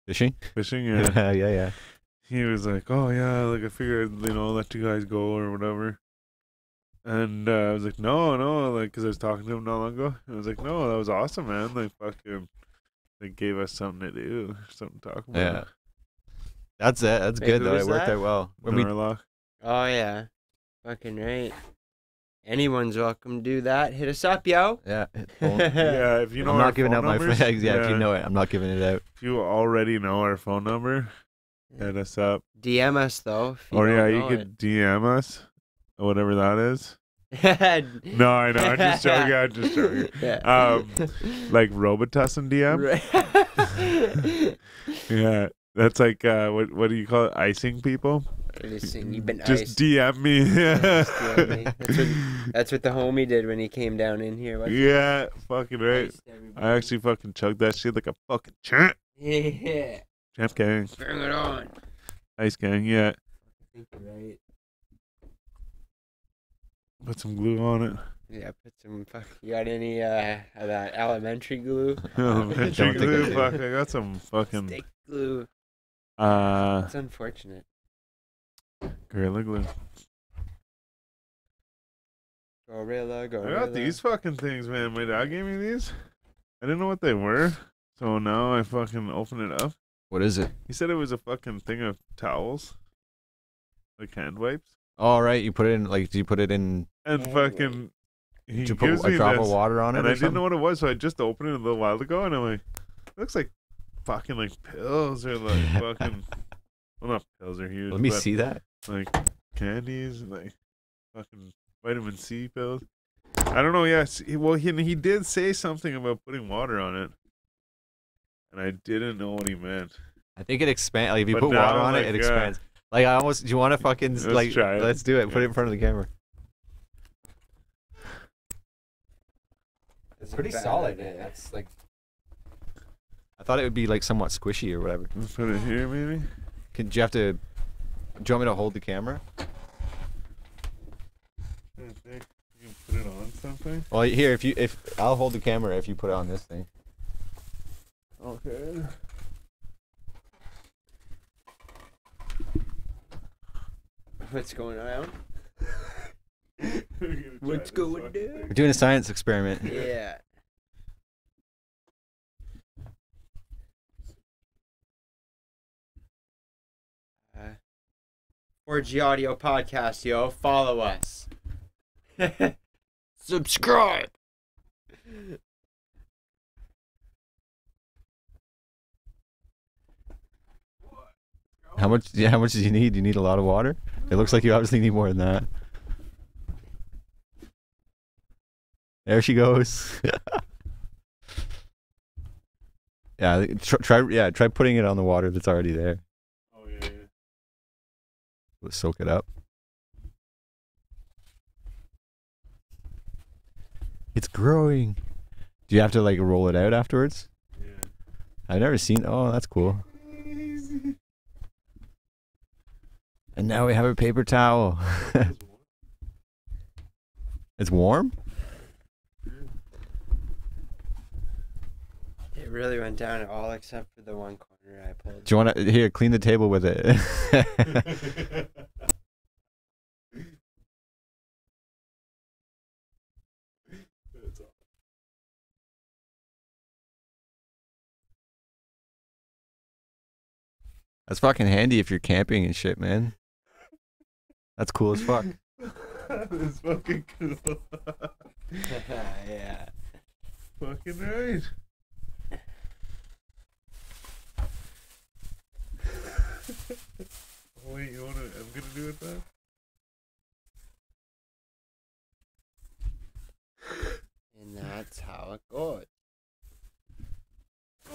Fishing? fishing? Yeah. yeah. He was like, oh yeah, like I figured, I'll let you guys go or whatever. And I was like, no, like, because I was talking to him not long ago. And I was like, no, that was awesome, man. Like, fucking, they gave us something to do, something to talk about. Yeah. That's it. That's Wait, good who though. It was worked that? out well. When we Norlock. Oh yeah, fucking right. Anyone's welcome to do that. Hit us up, yo. yeah. Yeah, if you know I'm our not giving phone out my numbers, flags. Yeah, if you know it, I'm not giving it out. If you already know our phone number, hit us up. DM us though. If you Or don't yeah, you know could DM us, or whatever that is. it. No, I know. I'm just joking. I'm just joking. Yeah. Like Robitussin DM. Right. Yeah, that's like what do you call it? Icing people. Listen, you've been Just iced. DM me. Just DM me. That's what the homie did when he came down in here. wasn't he? Yeah, fucking right. Iced everybody. I actually fucking chugged that shit like a fucking champ. Yeah. Champ gang. Bring it on. Ice gang, yeah. I think you're right. Put some glue on it. Yeah, put some. You got any of that elementary glue? Elementary Don't think I glue, do. fuck, I got some fucking Stick glue. uh It's unfortunate. Gorilla Glue. Gorilla. I got these fucking things, man. My dad gave me these. I didn't know what they were, so now I fucking open it up. What is it? He said it was a fucking thing of towels, like hand wipes, All right, you put it in like. Do you put it in? and fucking he Did you put gives a me drop this, of water on it? and or I didn't something? know what it was, so I just opened it a little while ago, and I'm like, looks like fucking like pills or like fucking. Well, not pills are huge. Let me but see that. like candies and like fucking vitamin C pills. I don't know. Yes, he did say something about putting water on it, and I didn't know what he meant. I think it expands. Like if you But put water now, on like, it, it expands. Like I almost. Do you want to fucking Let's like? try it. Let's do it. Put Yeah. it in front of the camera. It's Pretty solid, man. That's like. I thought it would be like somewhat squishy or whatever. Let's put it here, maybe. Do you have to? Do you want me to hold the camera? I think you can put it on something. Well, here, if I'll hold the camera if you put it on this thing. Okay. What's going on? What's What's going down? We're doing a science experiment. Yeah. Or G Audio Podcast, yo. Follow us. Subscribe. How much? Yeah, how much do you need? Do you need a lot of water? It looks like you obviously need more than that. There she goes. Yeah, try putting it on the water that's already there. Oh yeah. Let's soak it up. It's growing. Do you have to like roll it out afterwards? Yeah. I've never seen. Oh, that's cool. And now we have a paper towel. It's warm? It really went down all except for the one corner I pulled. Do you want to here clean the table with it? That's fucking handy if you're camping and shit, man. That's cool as fuck. That's fucking cool. Yeah. Fucking right. Oh, wait, you wanna? I'm gonna do it then. And that's how it goes.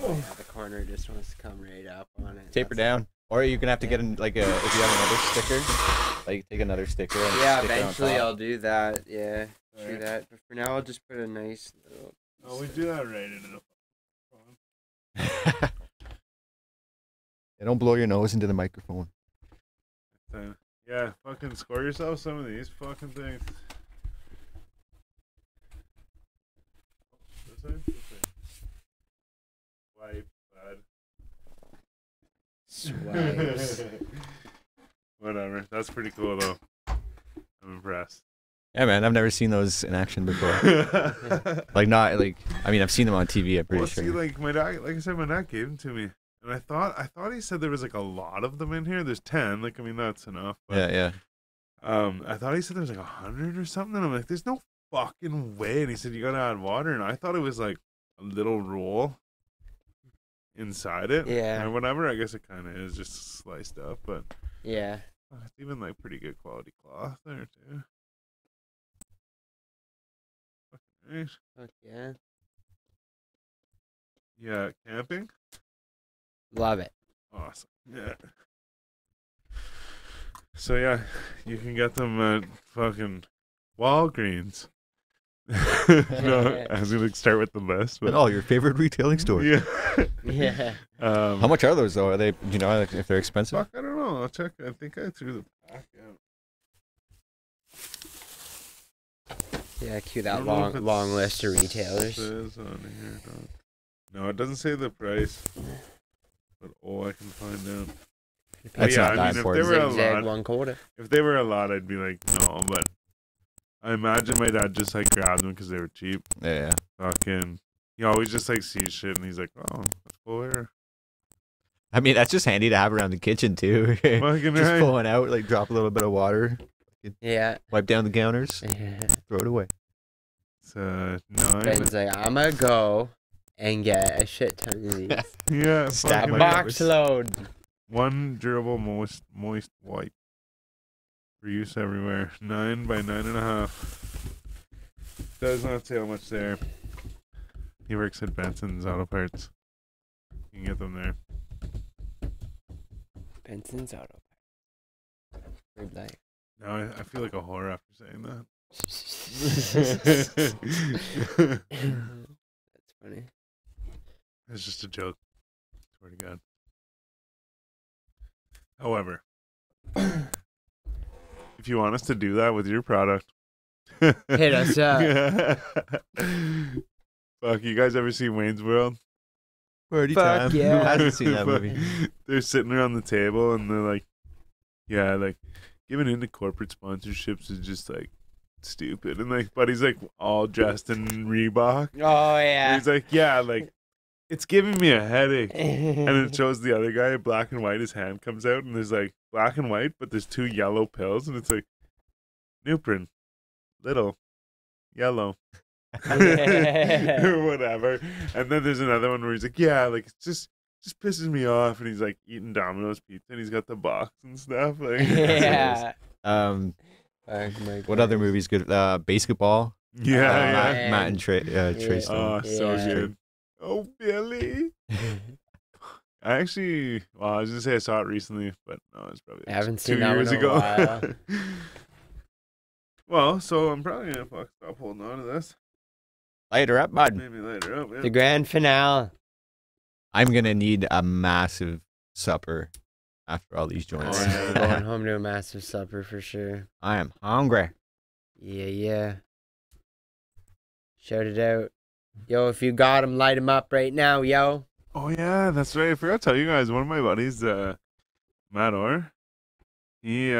Oh. Yeah, the corner just wants to come right up on it. Taper That's- down. Or you're gonna have to get in like a if you have another sticker, like take another sticker. And Yeah, stick it on eventually top. I'll do that. Yeah, do Alright. that. But for now, I'll just put a nice little. Oh, we do that right in it. Yeah, don't blow your nose into the microphone. Yeah, fucking score yourself some of these fucking things. This way? This way. Wipe, Swipes. bud. Whatever. That's pretty cool though. I'm impressed. Yeah, man, I've never seen those in action before. Like not like I mean I've seen them on TV. I'm pretty Well, sure. see, like my dad, like I said, my dad gave them to me, and I thought he said there was like a lot of them in here. There's 10. Like I mean that's enough. But, Yeah. I thought he said there was like 100 or something. And I'm like, there's no fucking way. And he said you gotta add water, and I thought it was like a little roll inside it. Yeah. Or whatever. I guess it kind of is just sliced up, but Yeah. it's even like pretty good quality cloth there too. Fucking right. Fuck yeah. Yeah, camping. Love it. Awesome. Yeah. So yeah, you can get them at fucking Walgreens. No, I was gonna start with the list, But but all your favorite retailing stores. yeah. Yeah. How much are those though? Are they? Do you know like, if they're expensive? Fuck, I don't know. I'll check. I think I threw the pack out. Yeah, cue I that don't know if long it's- list of retailers. says on here, no, it doesn't say the price. But I can find out. That's yeah, not I that mean, if important. they were a Zigzag lot, one quarter. if they were a lot, I'd be like, no. But I imagine my dad just like grabbed them because they were cheap. Yeah. Fucking, he always just like sees shit and he's like, oh, that's cool here. I mean, that's just handy to have around the kitchen too. Fucking Just right. pulling out, like drop a little bit of water, Yeah. wipe down the counters, throw it away. It's 9. Ben's like, I'm gonna go and get a shit ton of these. Yeah, Stab fucking A my right. box load. One durable moist wipe for use everywhere. 9 by 9.5. Does not say how much there. He works at Benson's Auto Parts. You can get them there. Benson's Auto. Weird life. Now I feel like a whore after saying that. That's funny. It's just a joke. Swear to God. However, if you want us to do that with your product, Hit us up. Yeah. Fuck, you guys ever see Wayne's World? Party Fuck time. yeah. Who hasn't seen that Fuck. movie? They're sitting around the table and they're like, yeah, like giving into corporate sponsorships is just like stupid. And like, but he's like all dressed in Reebok. Oh And yeah. he's like, yeah, like it's giving me a headache. And it shows the other guy, black and white, his hand comes out and there's like black and white, but there's 2 yellow pills and it's like Nuprin, little, yellow. Or whatever. And then there's another one where he's like, yeah, like it's just pisses me off. And he's like eating Domino's pizza and he's got the box and stuff. Like, Yeah. What What other movies good? Basketball. yeah, Matt, yeah. Matt and Trey Yeah. Stone. Oh, so Yeah. good. Oh, Billy. I actually, well, I was gonna say I saw it recently, but no, it's probably I haven't 2 seen that years one in a ago. while. Well, so I'm probably gonna stop holding on to this. Lighter up, bud. Maybe later up. Yeah. The grand finale. I'm gonna need a massive supper after all these joints. Oh, yeah. Going home to a massive supper for sure. I am hungry. Yeah. Shout it out. Yo, if you got 'em, light 'em up right now, yo. Oh yeah, that's right. I forgot to tell you guys. One of my buddies, Matt Orr, he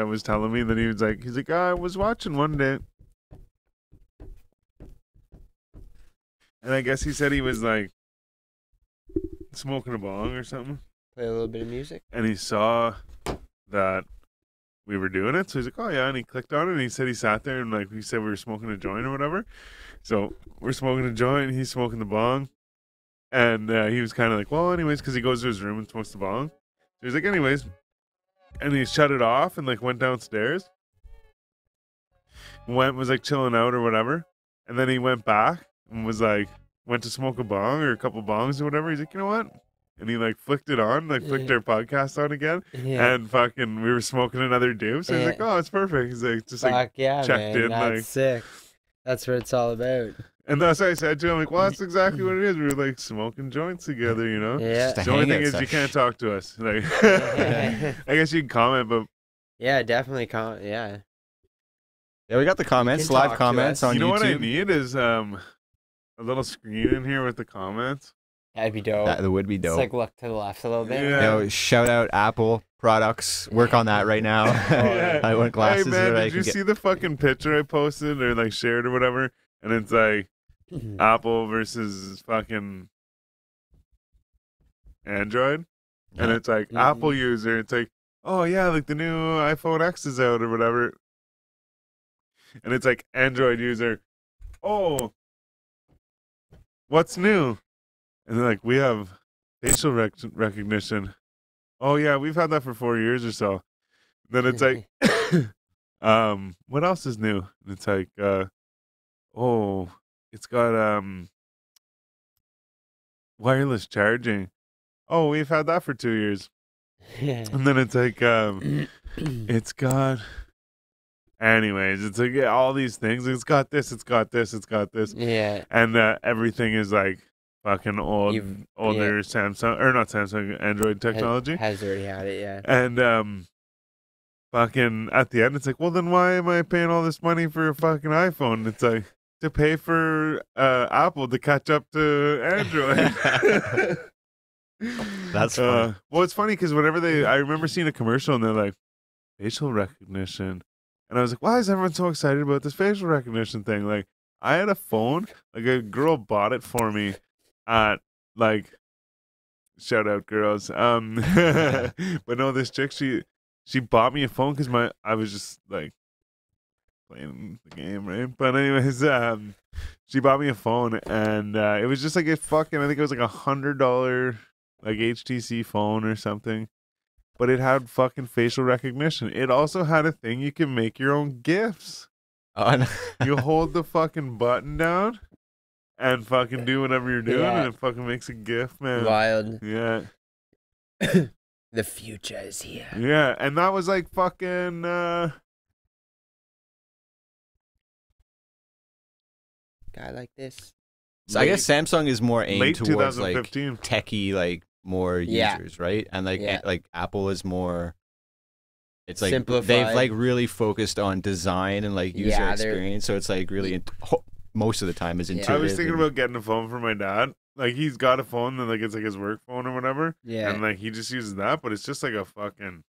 was telling me that he's like, I was watching one day, and I guess he said he was like smoking a bong or something, Play a little bit of music. and he saw that we were doing it. So he's like, oh yeah, and he clicked on it and he said he sat there and like we said we were smoking a joint or whatever. So we're smoking a joint, he's smoking the bong. And he was kind of like, well, anyways, because he goes to his room and smokes the bong. So he's like, anyways. And he shut it off and like went downstairs. Was like chilling out or whatever. And then he went back and was like, went to smoke a bong or a couple bongs or whatever. He's like, you know what? And he like flicked it on, like flicked our podcast on again. Yeah. And fucking we were smoking another doob. So he's Yeah. like, oh, it's perfect. He's like, just Fuck like, yeah, checked man. in, That's like- sick. That's what it's all about. and that's what I said to him, like, well, that's exactly what it is. We were like smoking joints together, you know? Yeah. Just a The only hangout thing is you can't sesh. talk to us. Like, I guess you can comment, but Yeah, definitely. Yeah. Yeah, we got the comments, can live talk to comments us. on you know YouTube. what I need is a little screen in here with the comments. That'd be dope. That would be It's dope. like look to the left a little bit. Yeah. You know, shout out Apple products. Work on that right now. Yeah. I want glasses Hey man, that I did can you get. see the fucking picture I posted or like shared or whatever? And it's like Apple versus fucking Android. And it's like Mhm. Apple user. It's like, oh yeah, like the new iPhone X is out or whatever. And it's like Android user. Oh, what's new? And they're like, we have facial recognition. Oh yeah, we've had that for 4 years or so. Then it's like, what else is new? And it's like, oh, it's got wireless charging. Oh, we've had that for 2 years. And then it's like, it's got. Anyways, it's like yeah, all these things. It's got this. It's got this. It's got this. Yeah. And everything is like fucking older Samsung or not Samsung Android technology. Has already had it, yeah. And fucking at the end, it's like, well, then why am I paying all this money for a fucking iPhone? It's like to pay for Apple to catch up to Android. That's funny. Well, it's funny because I remember seeing a commercial and they're like facial recognition, and I was like, why is everyone so excited about this facial recognition thing? Like, I had a phone, like a girl bought it for me at like, shout out girls. But no, this chick, she bought me a phone because I was just like playing the game, right? But anyways, she bought me a phone, and it was just like a fucking, I think it was like $100 like HTC phone or something, but it had fucking facial recognition. It also had a thing you can make your own GIFs. Oh, no. You hold the fucking button down and fucking do whatever you're doing, Yeah. and it fucking makes a GIF, man. Wild. Yeah. The future is here. Yeah, and that was like fucking Guy like this. So I guess Samsung is more aimed late towards like 2015. techie, like more Yeah. users, right? And like Yeah. like Apple is more. It's like Simplified. they've like really focused on design and like user Yeah, they're- experience, so it's like really most of the time is Yeah. intuitive. I was thinking and- about getting a phone for my dad. Like, he's got a phone that like it's like his work phone or whatever, Yeah. and like he just uses that, but it's just like a fucking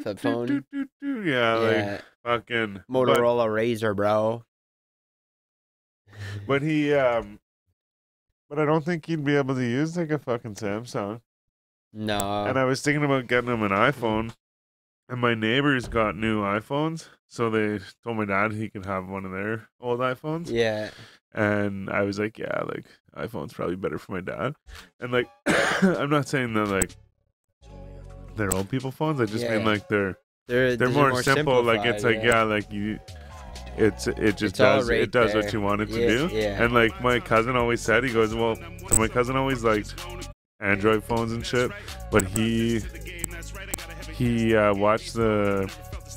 Flip phone. Yeah, like Yeah. fucking Motorola Razor, bro. But he but I don't think he'd be able to use like a fucking Samsung. No. And I was thinking about getting him an iPhone, and my neighbors got new iPhones, so they told my dad he could have one of their old iPhones. Yeah. And I was like, yeah, like iPhone's probably better for my dad. And like, I'm not saying that like they're old people phones. I just Yeah. mean like they're They're more simple. Like it's like simplified, yeah, like you. It just It's all does right it does there. what you want it to Yeah, do. yeah. And like my cousin always said, he goes, well, so my cousin always liked Android phones and shit, but he watched the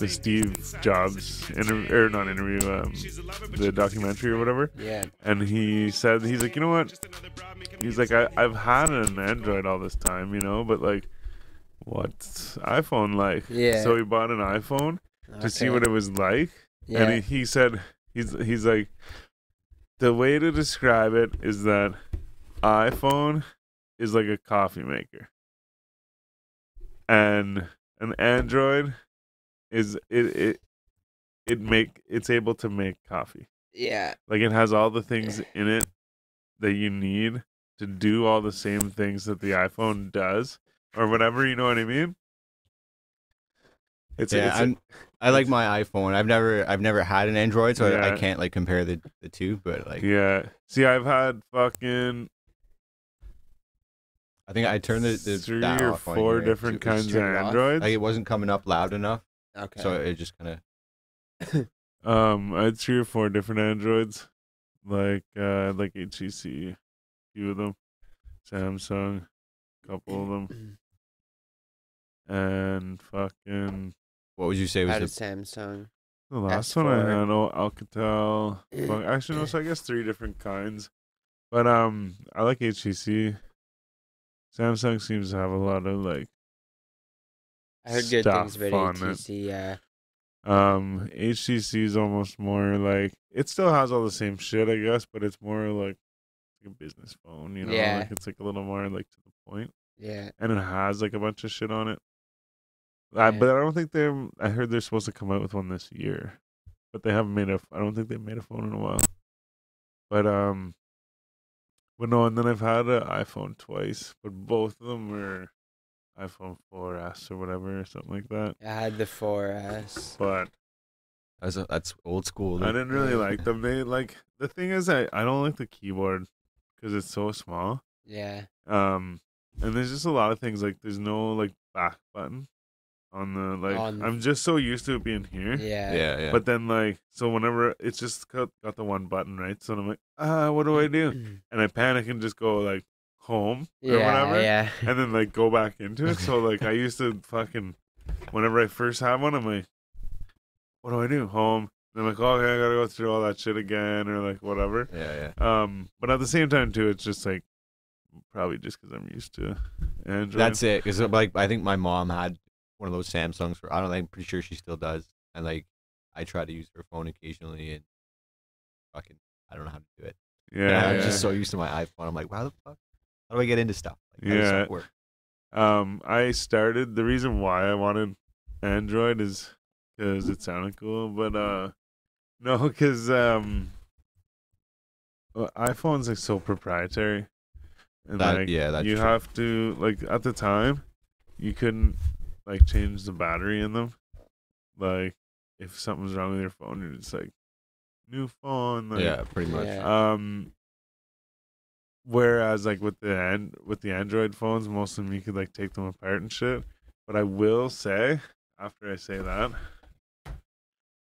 Steve Jobs the documentary or whatever, Yeah. and he said, he's like, you know what? He's like, I've had an Android all this time, you know, but like, what's iPhone like? Yeah. So he bought an iPhone to see what it was like. Yeah. And he said, he's like, the way to describe it is that iPhone is like a coffee maker, and an Android is it's able to make coffee. Yeah. Like, it has all the things in it that you need to do all the same things that the iPhone does, or whatever. You know what I mean? I like my iPhone. I've never had an Android, so I Yeah. can't like compare the two. But like, yeah. See, I've had fucking I think I turned the 3 that or off on 4 here, different too. It was kinds of turned off. Androids. Like it wasn't coming up loud enough, Okay. so it just kind of. I had 3 or 4 different Androids, like HTC, few of them, Samsung, a couple of them, and fucking What would you say Had a was Samsung. the last one I S4. had, Alcatel. Actually, no, so I guess 3 different kinds, but I like HTC. Samsung seems to have a lot of like I heard good stuff things about on it. HTC. Yeah. HTC is almost more like, it still has all the same shit, I guess, but it's more like a business phone, you know? Yeah. Like it's like a little more like to the point, Yeah. and it has like a bunch of shit on it. Yeah. But I don't think I heard they're supposed to come out with one this year, but they haven't I don't think they've made a phone in a while. But no, and then I've had an iPhone twice, but both of them were iPhone 4S or whatever, or something like that. I had the 4S. But that's old school. I didn't really like them. They like, the thing is, I don't like the keyboard because it's so small. Yeah. And there's just a lot of things, like there's no like back button on the like. I'm just so used to it being here. Yeah. Yeah. But then like, so whenever it's just got the one button, right? So I'm like, what do I do? And I panic and just go like home or whatever, Yeah. and then like go back into it. So like, I used to fucking, whenever I first had one, I'm like, what do I do? Home. And I'm like, okay, I gotta go through all that shit again, or like whatever. Yeah. But at the same time too, it's just like, probably just because I'm used to Android. That's it. Because like I think my mom had one of those Samsungs. I don't know. I'm pretty sure she still does. And like, I try to use her phone occasionally, and fucking, I don't know how to do it. Yeah, I'm yeah. just so used to my iPhone. I'm like, wow, the fuck? How do I get into stuff? Like, how does Yeah. stuff work? I started, the reason why I wanted Android is because it sounded cool, but no, because iPhone's like so proprietary, and That- like yeah, that's you true. have to, like, at the time you couldn't like change the battery in them. Like if something's wrong with your phone, you're just like, new phone. Like, Yeah, pretty much. Yeah. Whereas like with the Android phones, most of them you could like take them apart and shit. But I will say, after I say that,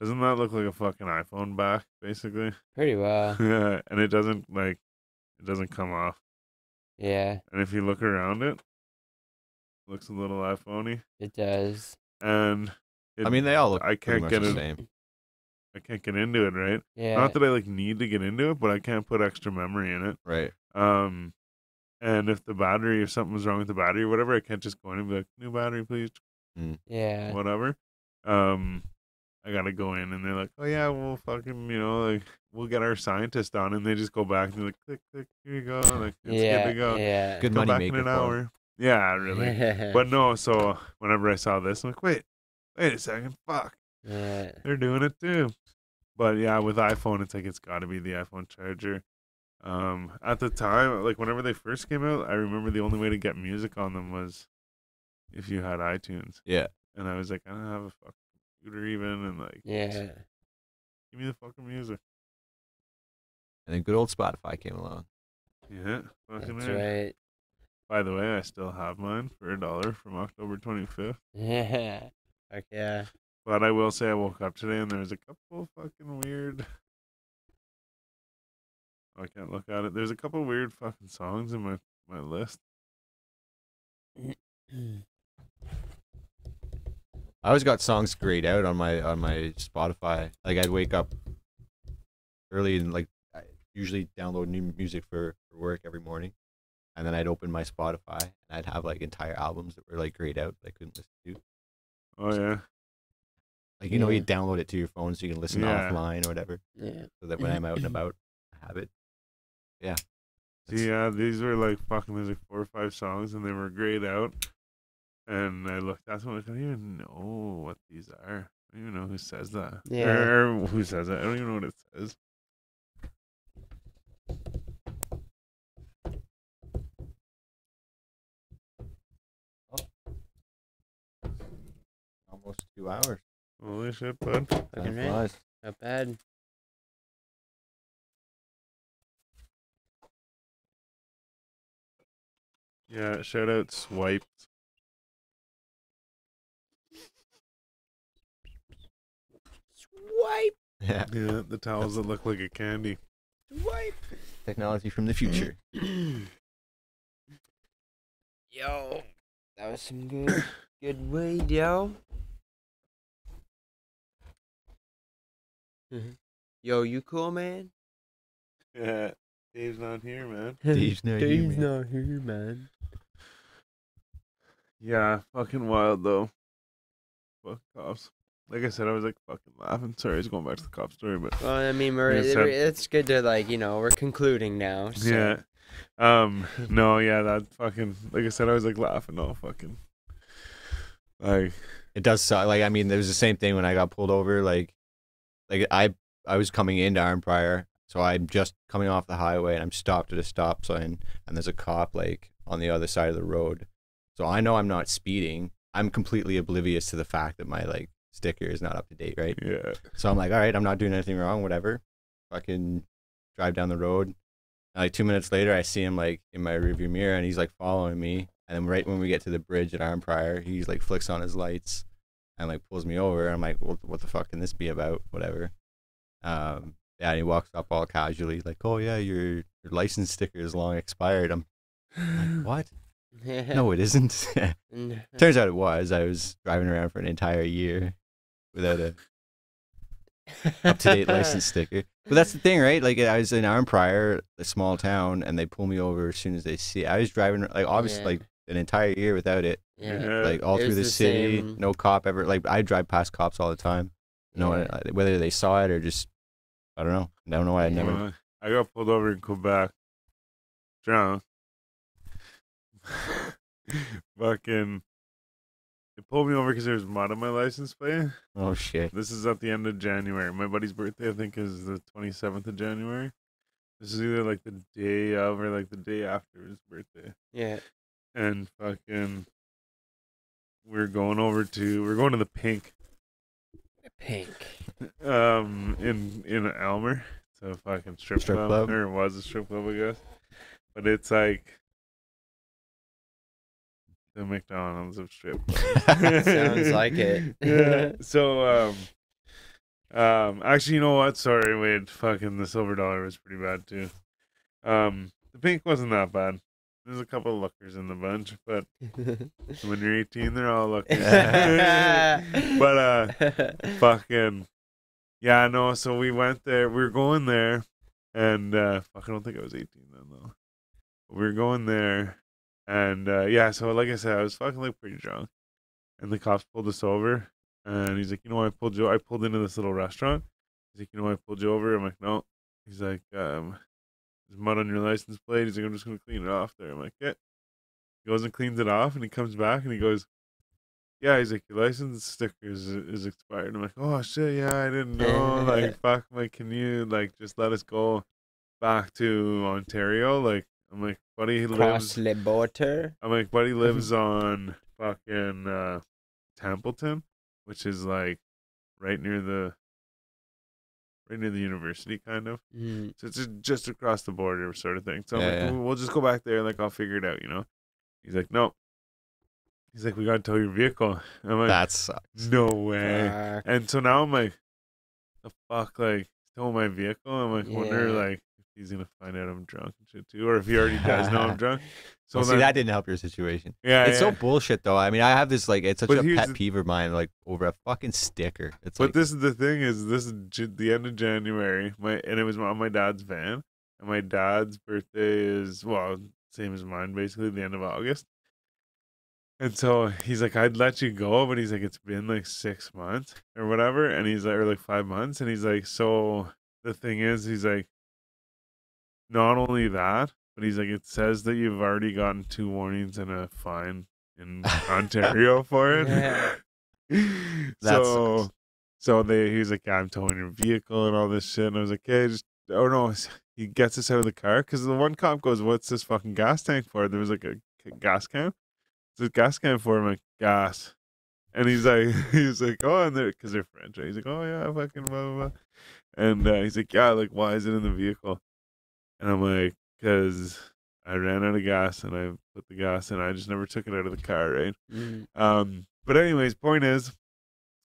doesn't that look like a fucking iPhone back, basically? Pretty well. Yeah, and it doesn't come off. Yeah, And if you look around it, looks a little iPhone-y. it does. And I mean, they all look I pretty can't much get the it. same. I can't get into it, right? Yeah. Not that I like need to get into it, but I can't put extra memory in it. Right. And if the battery or something was wrong with the battery or whatever, I can't just go in and be like, new battery, please, Yeah. whatever. I gotta go in and they're like, oh yeah, we'll fucking, like we'll get our scientist on, and they just go back and they're like, click, click, here you go, like it's Yeah. good to go. Yeah. Good Come money back maker. in an phone. hour. Yeah, really. But no, so whenever I saw this, I'm like, wait a second, fuck, Yeah. they're doing it too. But yeah, with iPhone, it's like it's got to be the iPhone charger. At the time, like whenever they first came out, I remember the only way to get music on them was if you had iTunes. Yeah. And I was like, I don't have a fucking computer even, and like, Yeah. give me the fucking music. And then good old Spotify came along. Yeah, fucking That's right. right. By the way, I still have mine for $1 from October 25th. Yeah. Fuck yeah. But I will say I woke up today and there was a couple fucking weird. I can't look at it. There's a couple weird fucking songs in my list. I always got songs grayed out on my Spotify. Like I'd wake up early and like I usually download new music for work every morning, and then I'd open my Spotify and I'd have like entire albums that were like grayed out that I couldn't listen to. Oh yeah, Like you know, Yeah. you download it to your phone so you can listen Yeah. offline or whatever, Yeah. so that when I'm out and about, I have it. Yeah. see, yeah, these were like fucking. There's like 4 or 5 songs and they were grayed out. And I looked at them like, I don't even know what these are. I don't even know who says that. Yeah. Or who says that? I don't even know what it says. Almost 2 hours. Holy shit, bud. Fucking Time right. flies. Not bad. Yeah, shout out Swiped. Swipe. Yeah. Yeah, the towels that look like a candy. Swipe. Technology from the future. Yo. That was some good weed, yo. Yo, you cool, man? Yeah, Dave's not here, man. Dave's not here, Dave's man. not here, man. Yeah, fucking wild though. Fuck cops. Like I said, I was like fucking laughing. Sorry, I was going back to the cop story, but Well, I mean, it's good to we're concluding now. So. yeah. No, yeah, that fucking, like I said, I was like laughing all fucking. Like, It does suck. Like I mean, there was the same thing when I got pulled over. Like I was coming into Arnprior, so I'm just coming off the highway and I'm stopped at a stop sign, and there's a cop like on the other side of the road. So I know I'm not speeding. I'm completely oblivious to the fact that my like sticker is not up to date, right? yeah. So I'm like, all right, I'm not doing anything wrong, whatever. Fucking drive down the road. And like 2 minutes later, I see him like in my rearview mirror, and he's like following me. And then right when we get to the bridge at Arnprior, he's like flicks on his lights and like pulls me over. I'm like, well, what the fuck can this be about? Whatever. Yeah, and he walks up all casually, like, oh yeah, your license sticker is long expired. I'm like, what? No, it isn't. Turns out it was. I was driving around for an entire year without a up-to-date license sticker. But that's the thing, right? Like I was in Arnprior, a small town, and they pull me over as soon as they see it. I was driving, like obviously, Yeah. like an entire year without it. Yeah. Like all It through was the the city, same. no cop ever. Like I drive past cops all the time. No, Yeah. whether they saw it or just, I don't know. I don't know why I Yeah. never. Well, I got pulled over in Quebec. Drunk. Fucking. They pulled me over because there was mud on my license plate. Oh shit. This is at the end of January. My buddy's birthday, I think, is the 27th of January. This is either like the day of or like the day after his birthday. Yeah. And fucking, we're going to the Pink, Pink. in Elmer. It's a fucking strip club. Or it was a strip club, I guess. But it's like the McDonald's of strip clubs. Sounds like it. Yeah. So, actually, you know what? Sorry, wait. Fucking the Silver Dollar was pretty bad too. The Pink wasn't that bad. There's a couple of lookers in the bunch, but when you're 18, they're all lookers. But fucking, yeah, no. So we went there. We were going there, and fuck, I don't think I was 18 then though. But we were going there, and yeah. So like I said, I was fucking like pretty drunk, and the cops pulled us over, and he's like, you know, I pulled into this little restaurant. He's like, you know, I pulled you over. I'm like, no. He's like, there's mud on your license plate. He's like, I'm just gonna clean it off there. I'm like, yeah. He goes and cleans it off, and he comes back and he goes, yeah. He's like, your license sticker is expired. I'm like, oh shit, yeah, I didn't know. Like, fuck, like, can you like just let us go back to Ontario? Like, I'm like, buddy, he Cross lives. le border. I'm like, buddy lives on fucking Templeton, which is like right near the university, kind of. Mm. So it's just across the border, sort of thing. So I'm Yeah, like, yeah. we'll just go back there. Like, I'll figure it out, you know. He's like, no. He's like, we gotta tow your vehicle. I'm like, That sucks. no way. Fuck. And so now I'm like, the fuck, like, tow my vehicle. I'm like, wonder Yeah. like if he's gonna find out I'm drunk and shit too, or if he already does know I'm drunk. So Well, see, then- that didn't help your situation. yeah, It's yeah. so bullshit, though. I mean, I have this like, it's such But a here's pet the- peeve of mine, like over a fucking sticker. It's But like, this is the thing: is this is the end of January? And it was on my dad's van, and my dad's birthday is same as mine, basically the end of August. And so he's like, I'd let you go, but he's like, it's been like 6 months or whatever, and he's like, or like 5 months, and he's like, so the thing is, he's like, not only that, but he's like, it says that you've already gotten 2 warnings and a fine in Ontario for it. Yeah. That so sucks. he's like, yeah, I'm towing your vehicle and all this shit. And I was like, hey, oh no, he gets us out of the car because the one cop goes, what's this fucking gas tank for? There was like a gas can. It's a gas can for him, like gas. And he's like, oh, and because they're French. Right? He's like, oh yeah, fucking blah blah blah. And he's like, yeah, like why is it in the vehicle? And I'm like, because I ran out of gas and I put the gas in. I just never took it out of the car, right? Mm. But anyways, point is,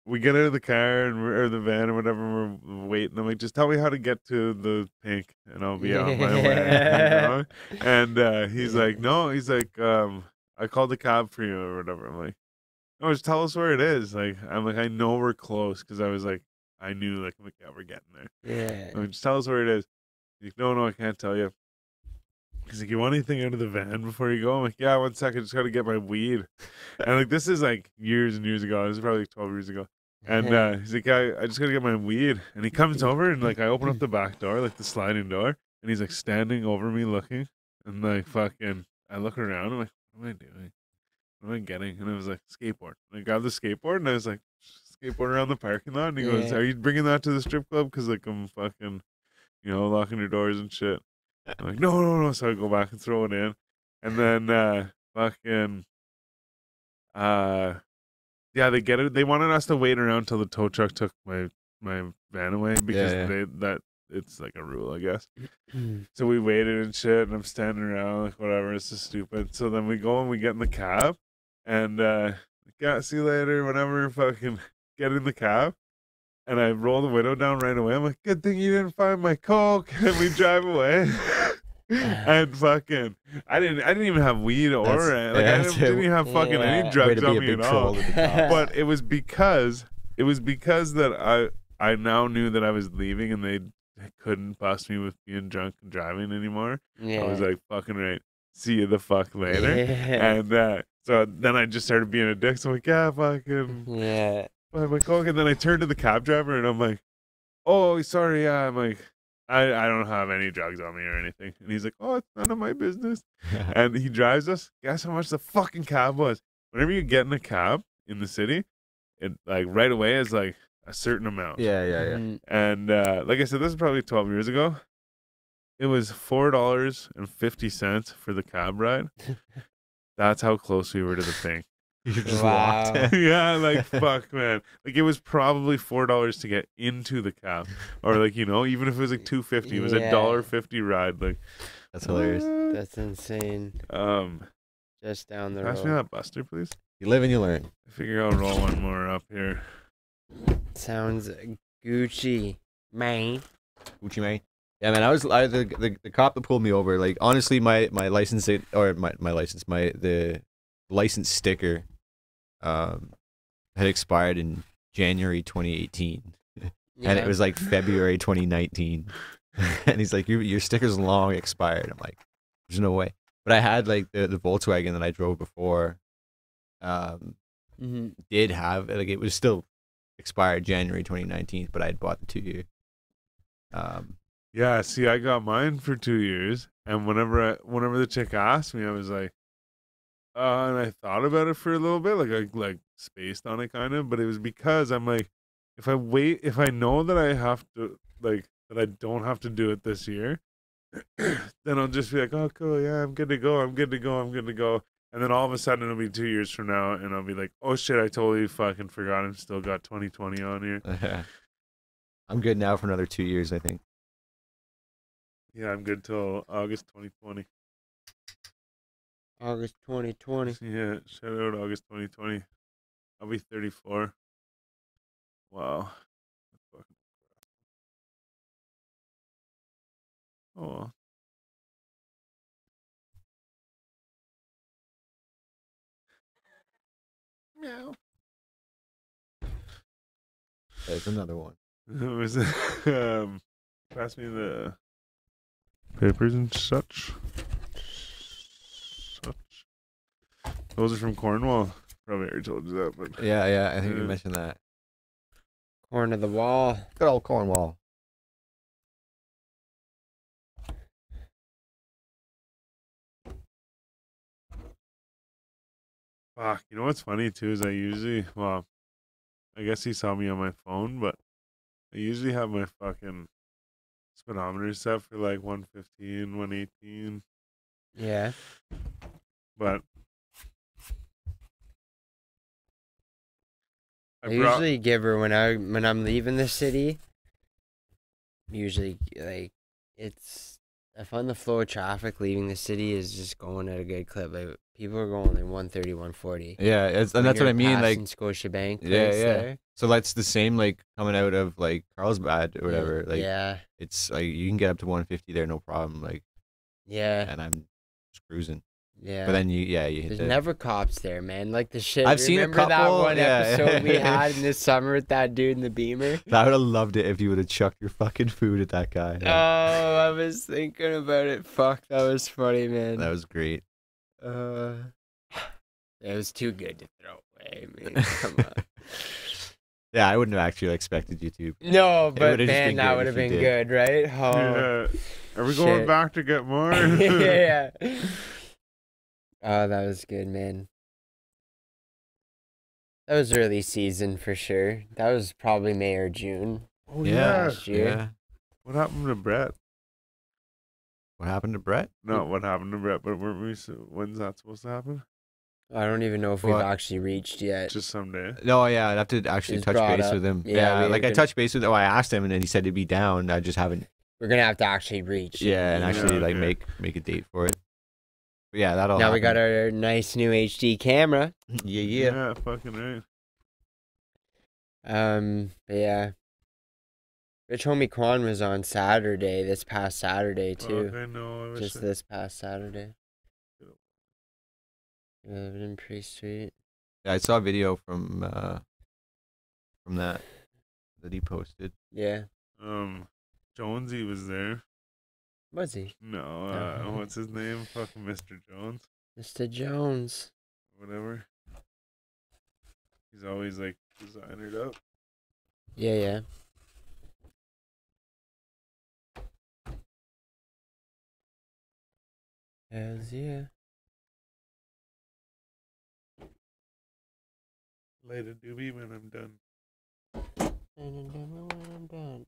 we get out of the car or the van or whatever, and we're waiting. I'm like, just tell me how to get to the Pink, and I'll be on my way. You know? And he's like, no, he's like, I called the cab for you or whatever. I'm like, no, just tell us where it is. Like, I'm like, I know we're close because I was like, I knew like, yeah, we're getting there. Yeah. I'm like, just tell us where it is. He's like, no, I can't tell you. He's like, you want anything out of the van before you go? I'm like, yeah, 1 second, just gotta get my weed. And like, this is like years and years ago. This is probably like 12 years ago. And he's like, yeah, I just gotta get my weed. And he comes over and like, I open up the back door, like the sliding door, and he's like standing over me looking. And like, fucking, I look around. I'm like, what am I doing? What am I getting? And I was like, skateboard. And I grabbed the skateboard and I was like, skateboard around the parking lot. And he goes, Yeah. are you bringing that to the strip club? Because like, I'm fucking, you know, locking your doors and shit. I'm like, no. So I go back and throw it in. And then fucking yeah, they get it. They wanted us to wait around till the tow truck took my van away because Yeah. it's like a rule, I guess. So we waited and shit, and I'm standing around like whatever. It's just stupid. So then we go and we get in the cab, and yeah, see you later. Whatever, fucking get in the cab, and I roll the window down right away. I'm like, good thing you didn't find my coke, and we drive away. And fucking, I didn't even have weed or That's- like yeah, I that's didn't it. even have fucking Yeah. any Way drugs to on be a me big at troll all. to the cops. But it was because that I now knew that I was leaving and they couldn't bust me with being drunk and driving anymore. Yeah. I was like, fucking right. see you the fuck later. Yeah. And so then I just started being a dick. So I'm like, yeah, fucking Yeah. buy my Coke. And then I turned to the cab driver and I'm like, oh, sorry. Yeah, I'm like, I don't have any drugs on me or anything. And he's like, oh, it's none of my business. And he drives us. Guess how much the fucking cab was? Whenever you get in a cab in the city, it like right away is like a certain amount. Yeah, yeah, yeah. Mhm. And like I said, this is probably 12 years ago. It was $4.50 for the cab ride. That's how close we were to the thing. You just Wow. walked. Yeah, like fuck, man. Like it was probably $4 to get into the cab, or like even if it was like $2.50, it was a Yeah. $1.50 ride. Like That's hilarious. what? That's insane. Um, Just down the pass me road. that Buster, please. You live and you learn. I figure I'll roll one more up here. Sounds Gucci, man. Gucci Mane. Yeah, man. The cop that pulled me over. Like honestly, my license the license sticker, had expired in January 2018, and it Yeah. was like February 2019. And he's like, your sticker's long expired. I'm like, there's no way. But I had like the Volkswagen that I drove before. Mhm. Did have like it was still expired January 2019, but I had bought the 2 year. Yeah, see, I got mine for 2 years, and whenever the chick asked me, I was like, and I thought about it for a little bit, like I like spaced on it kind of, but it was because I'm like, if I know that I have to like that I don't have to do it this year, then I'll just be like, oh cool, yeah, I'm good to go, I'm good to go, I'm good to go. And then all of a sudden it'll be 2 years from now, and I'll be like, oh shit, I totally fucking forgot. I'm still got 2020 on here. I'm good now for another 2 years, I think. Yeah, I'm good till August 2020. August 2020. Yeah, shout out August 2020. I'll be 34. Wow. That's fucking crap. Oh well. Meow. There's another one. It was pass me the papers and such. Those are from Cornwall. Probably already told you that, but Yeah, I think you Yeah. mentioned that. Corner of the wall. Good old Cornwall. fuck. You know what's funny too is I guess he saw me on my phone, but I usually have my fucking speedometer set for like 115, 118. Yeah. But I usually give her when I'm leaving the city. Usually, like, it's I find the flow of traffic leaving the city is just going at a good clip. Like people are going like 130, 140. Yeah, and When that's what you're I mean. Like, passing Scotiabank. Yeah, place yeah. there. so that's the same like coming out of like Carlsbad or whatever. Like, yeah, it's like you can get up to 150 there, no problem. Like, yeah, and I'm just cruising. yeah. But then you hit There's the. never cops there, man. Like the shit. I've seen a remember couple, that one yeah. episode we had in this summer with that dude in the Beamer? I would have loved it if you would have chucked your fucking food at that guy. Oh, I was thinking about it. Fuck, that was funny, man. That was great. It was too good to throw away. I mean, come on. Yeah, I wouldn't have actually expected you to. No, but would've just man, been that good would if have you been did. good, right? Oh, Yeah. Are we going shit. back to get more? yeah. Oh, that was good, man. That was early season for sure. That was probably May or June. Oh Yeah. yeah. Last year. Yeah. What happened to Brett? What happened to Brett? Not what happened to Brett, but weren't we? When's that supposed to happen? I don't even know if we've What? actually reached yet. Just someday. No, yeah, I'd have to actually It's touch brought base up. with him. Yeah, Yeah, we like I can- touched base with him. I asked him, and then he said he'd be down. I just haven't. We're gonna have to actually reach. Yeah, and you know? actually like okay. make a date for it. But yeah, that'll. Now we got happen. our nice new HD camera. Yeah. Fucking right. But yeah. Rich homie Quan was on Saturday, this past Saturday too. Fuck, I know. I wish Just I- this past Saturday. It would have been pretty sweet. Yeah, I saw a video from that he posted. Yeah. Jonesy was there. Was he? No, what's his name? Fucking Mr. Jones, Mr. Jones. whatever. He's always like designered up. Yeah, yeah. Hells yeah. Light a doobie when I'm done. And then when I'm done.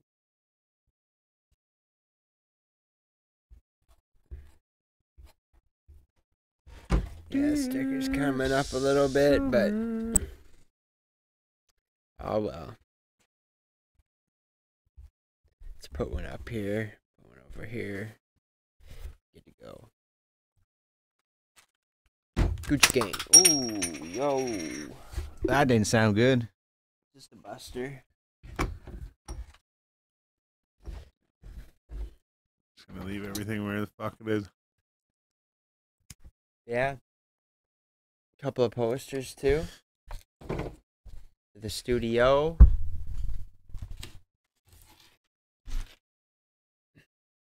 Yeah, sticker's coming up a little bit, but oh well. Let's put one up here, put one over here. Good to go. Gucci gang. Ooh, yo. That didn't sound good. Just a buster. Just gonna leave everything where the fuck it is. Yeah. Couple of posters too. The studio.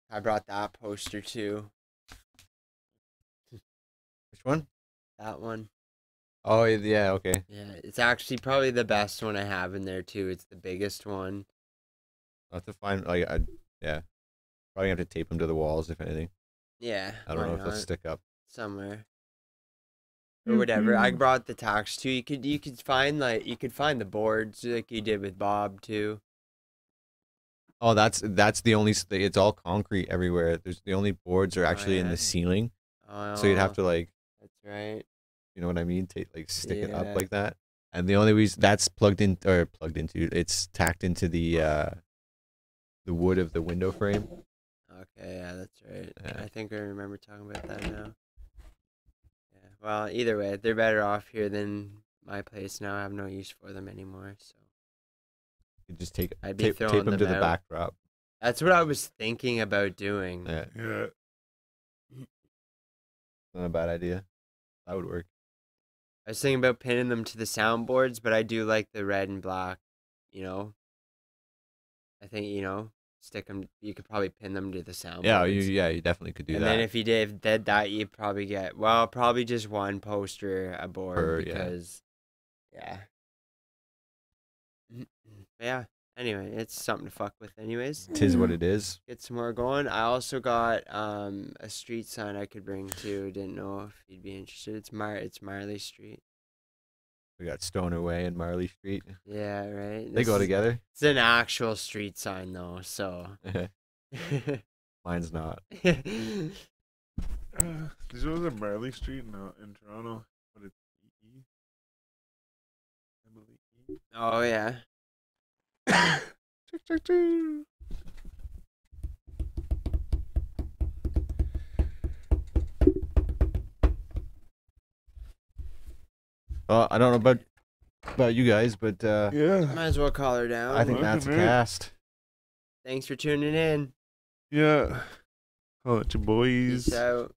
I brought that poster too. Which one? That one. Oh, yeah, okay. Yeah, it's actually probably the best one I have in there too. It's the biggest one. I'll have to find, like, yeah. Probably have to tape them to the walls, if anything. Yeah. I don't why know if they'll not? stick up. Somewhere. Or whatever. I brought the tax too. You could find the boards like you did with Bob too. Oh, that's the only, it's all concrete everywhere. There's the only boards are actually in yeah? the ceiling. Oh, So you'd have to, like, That's right. you know what I mean? Like, stick it Yeah. up like that. And the only reason that's plugged into, it's tacked into the wood of the window frame. Okay, yeah, that's right. Yeah. I think I remember talking about that now. Yeah. Well, either way, they're better off here than my place now. I have no use for them anymore, so You just I'd be tape throwing them to them the out. backdrop. That's what I was thinking about doing. Yeah, Yeah. not a bad idea. That would work. I was thinking about pinning them to the soundboards, but I do like the red and black, you know. I think, stick them. You could probably pin them to the soundboards. You definitely could do and that. then if you did that, you'd probably get probably just one poster a board Yeah. because, yeah. Yeah. Anyway, it's something to fuck with, anyways. Tis what it is. Get some more going. I also got a street sign I could bring too. Didn't know if you'd be interested. It's Marley Street. We got Stoner Way and Marley Street. Yeah, right. They go together. It's an actual street sign though, so. Mine's not. Did you know there's a Marley Street in Toronto? But it's E. Emily E. Oh yeah. Tick, tick, tick. Well, I don't know about you guys, but Yeah. Might as well call her down. I think that's a cast. Thanks for tuning in. Yeah. Call it your boys. Peace out.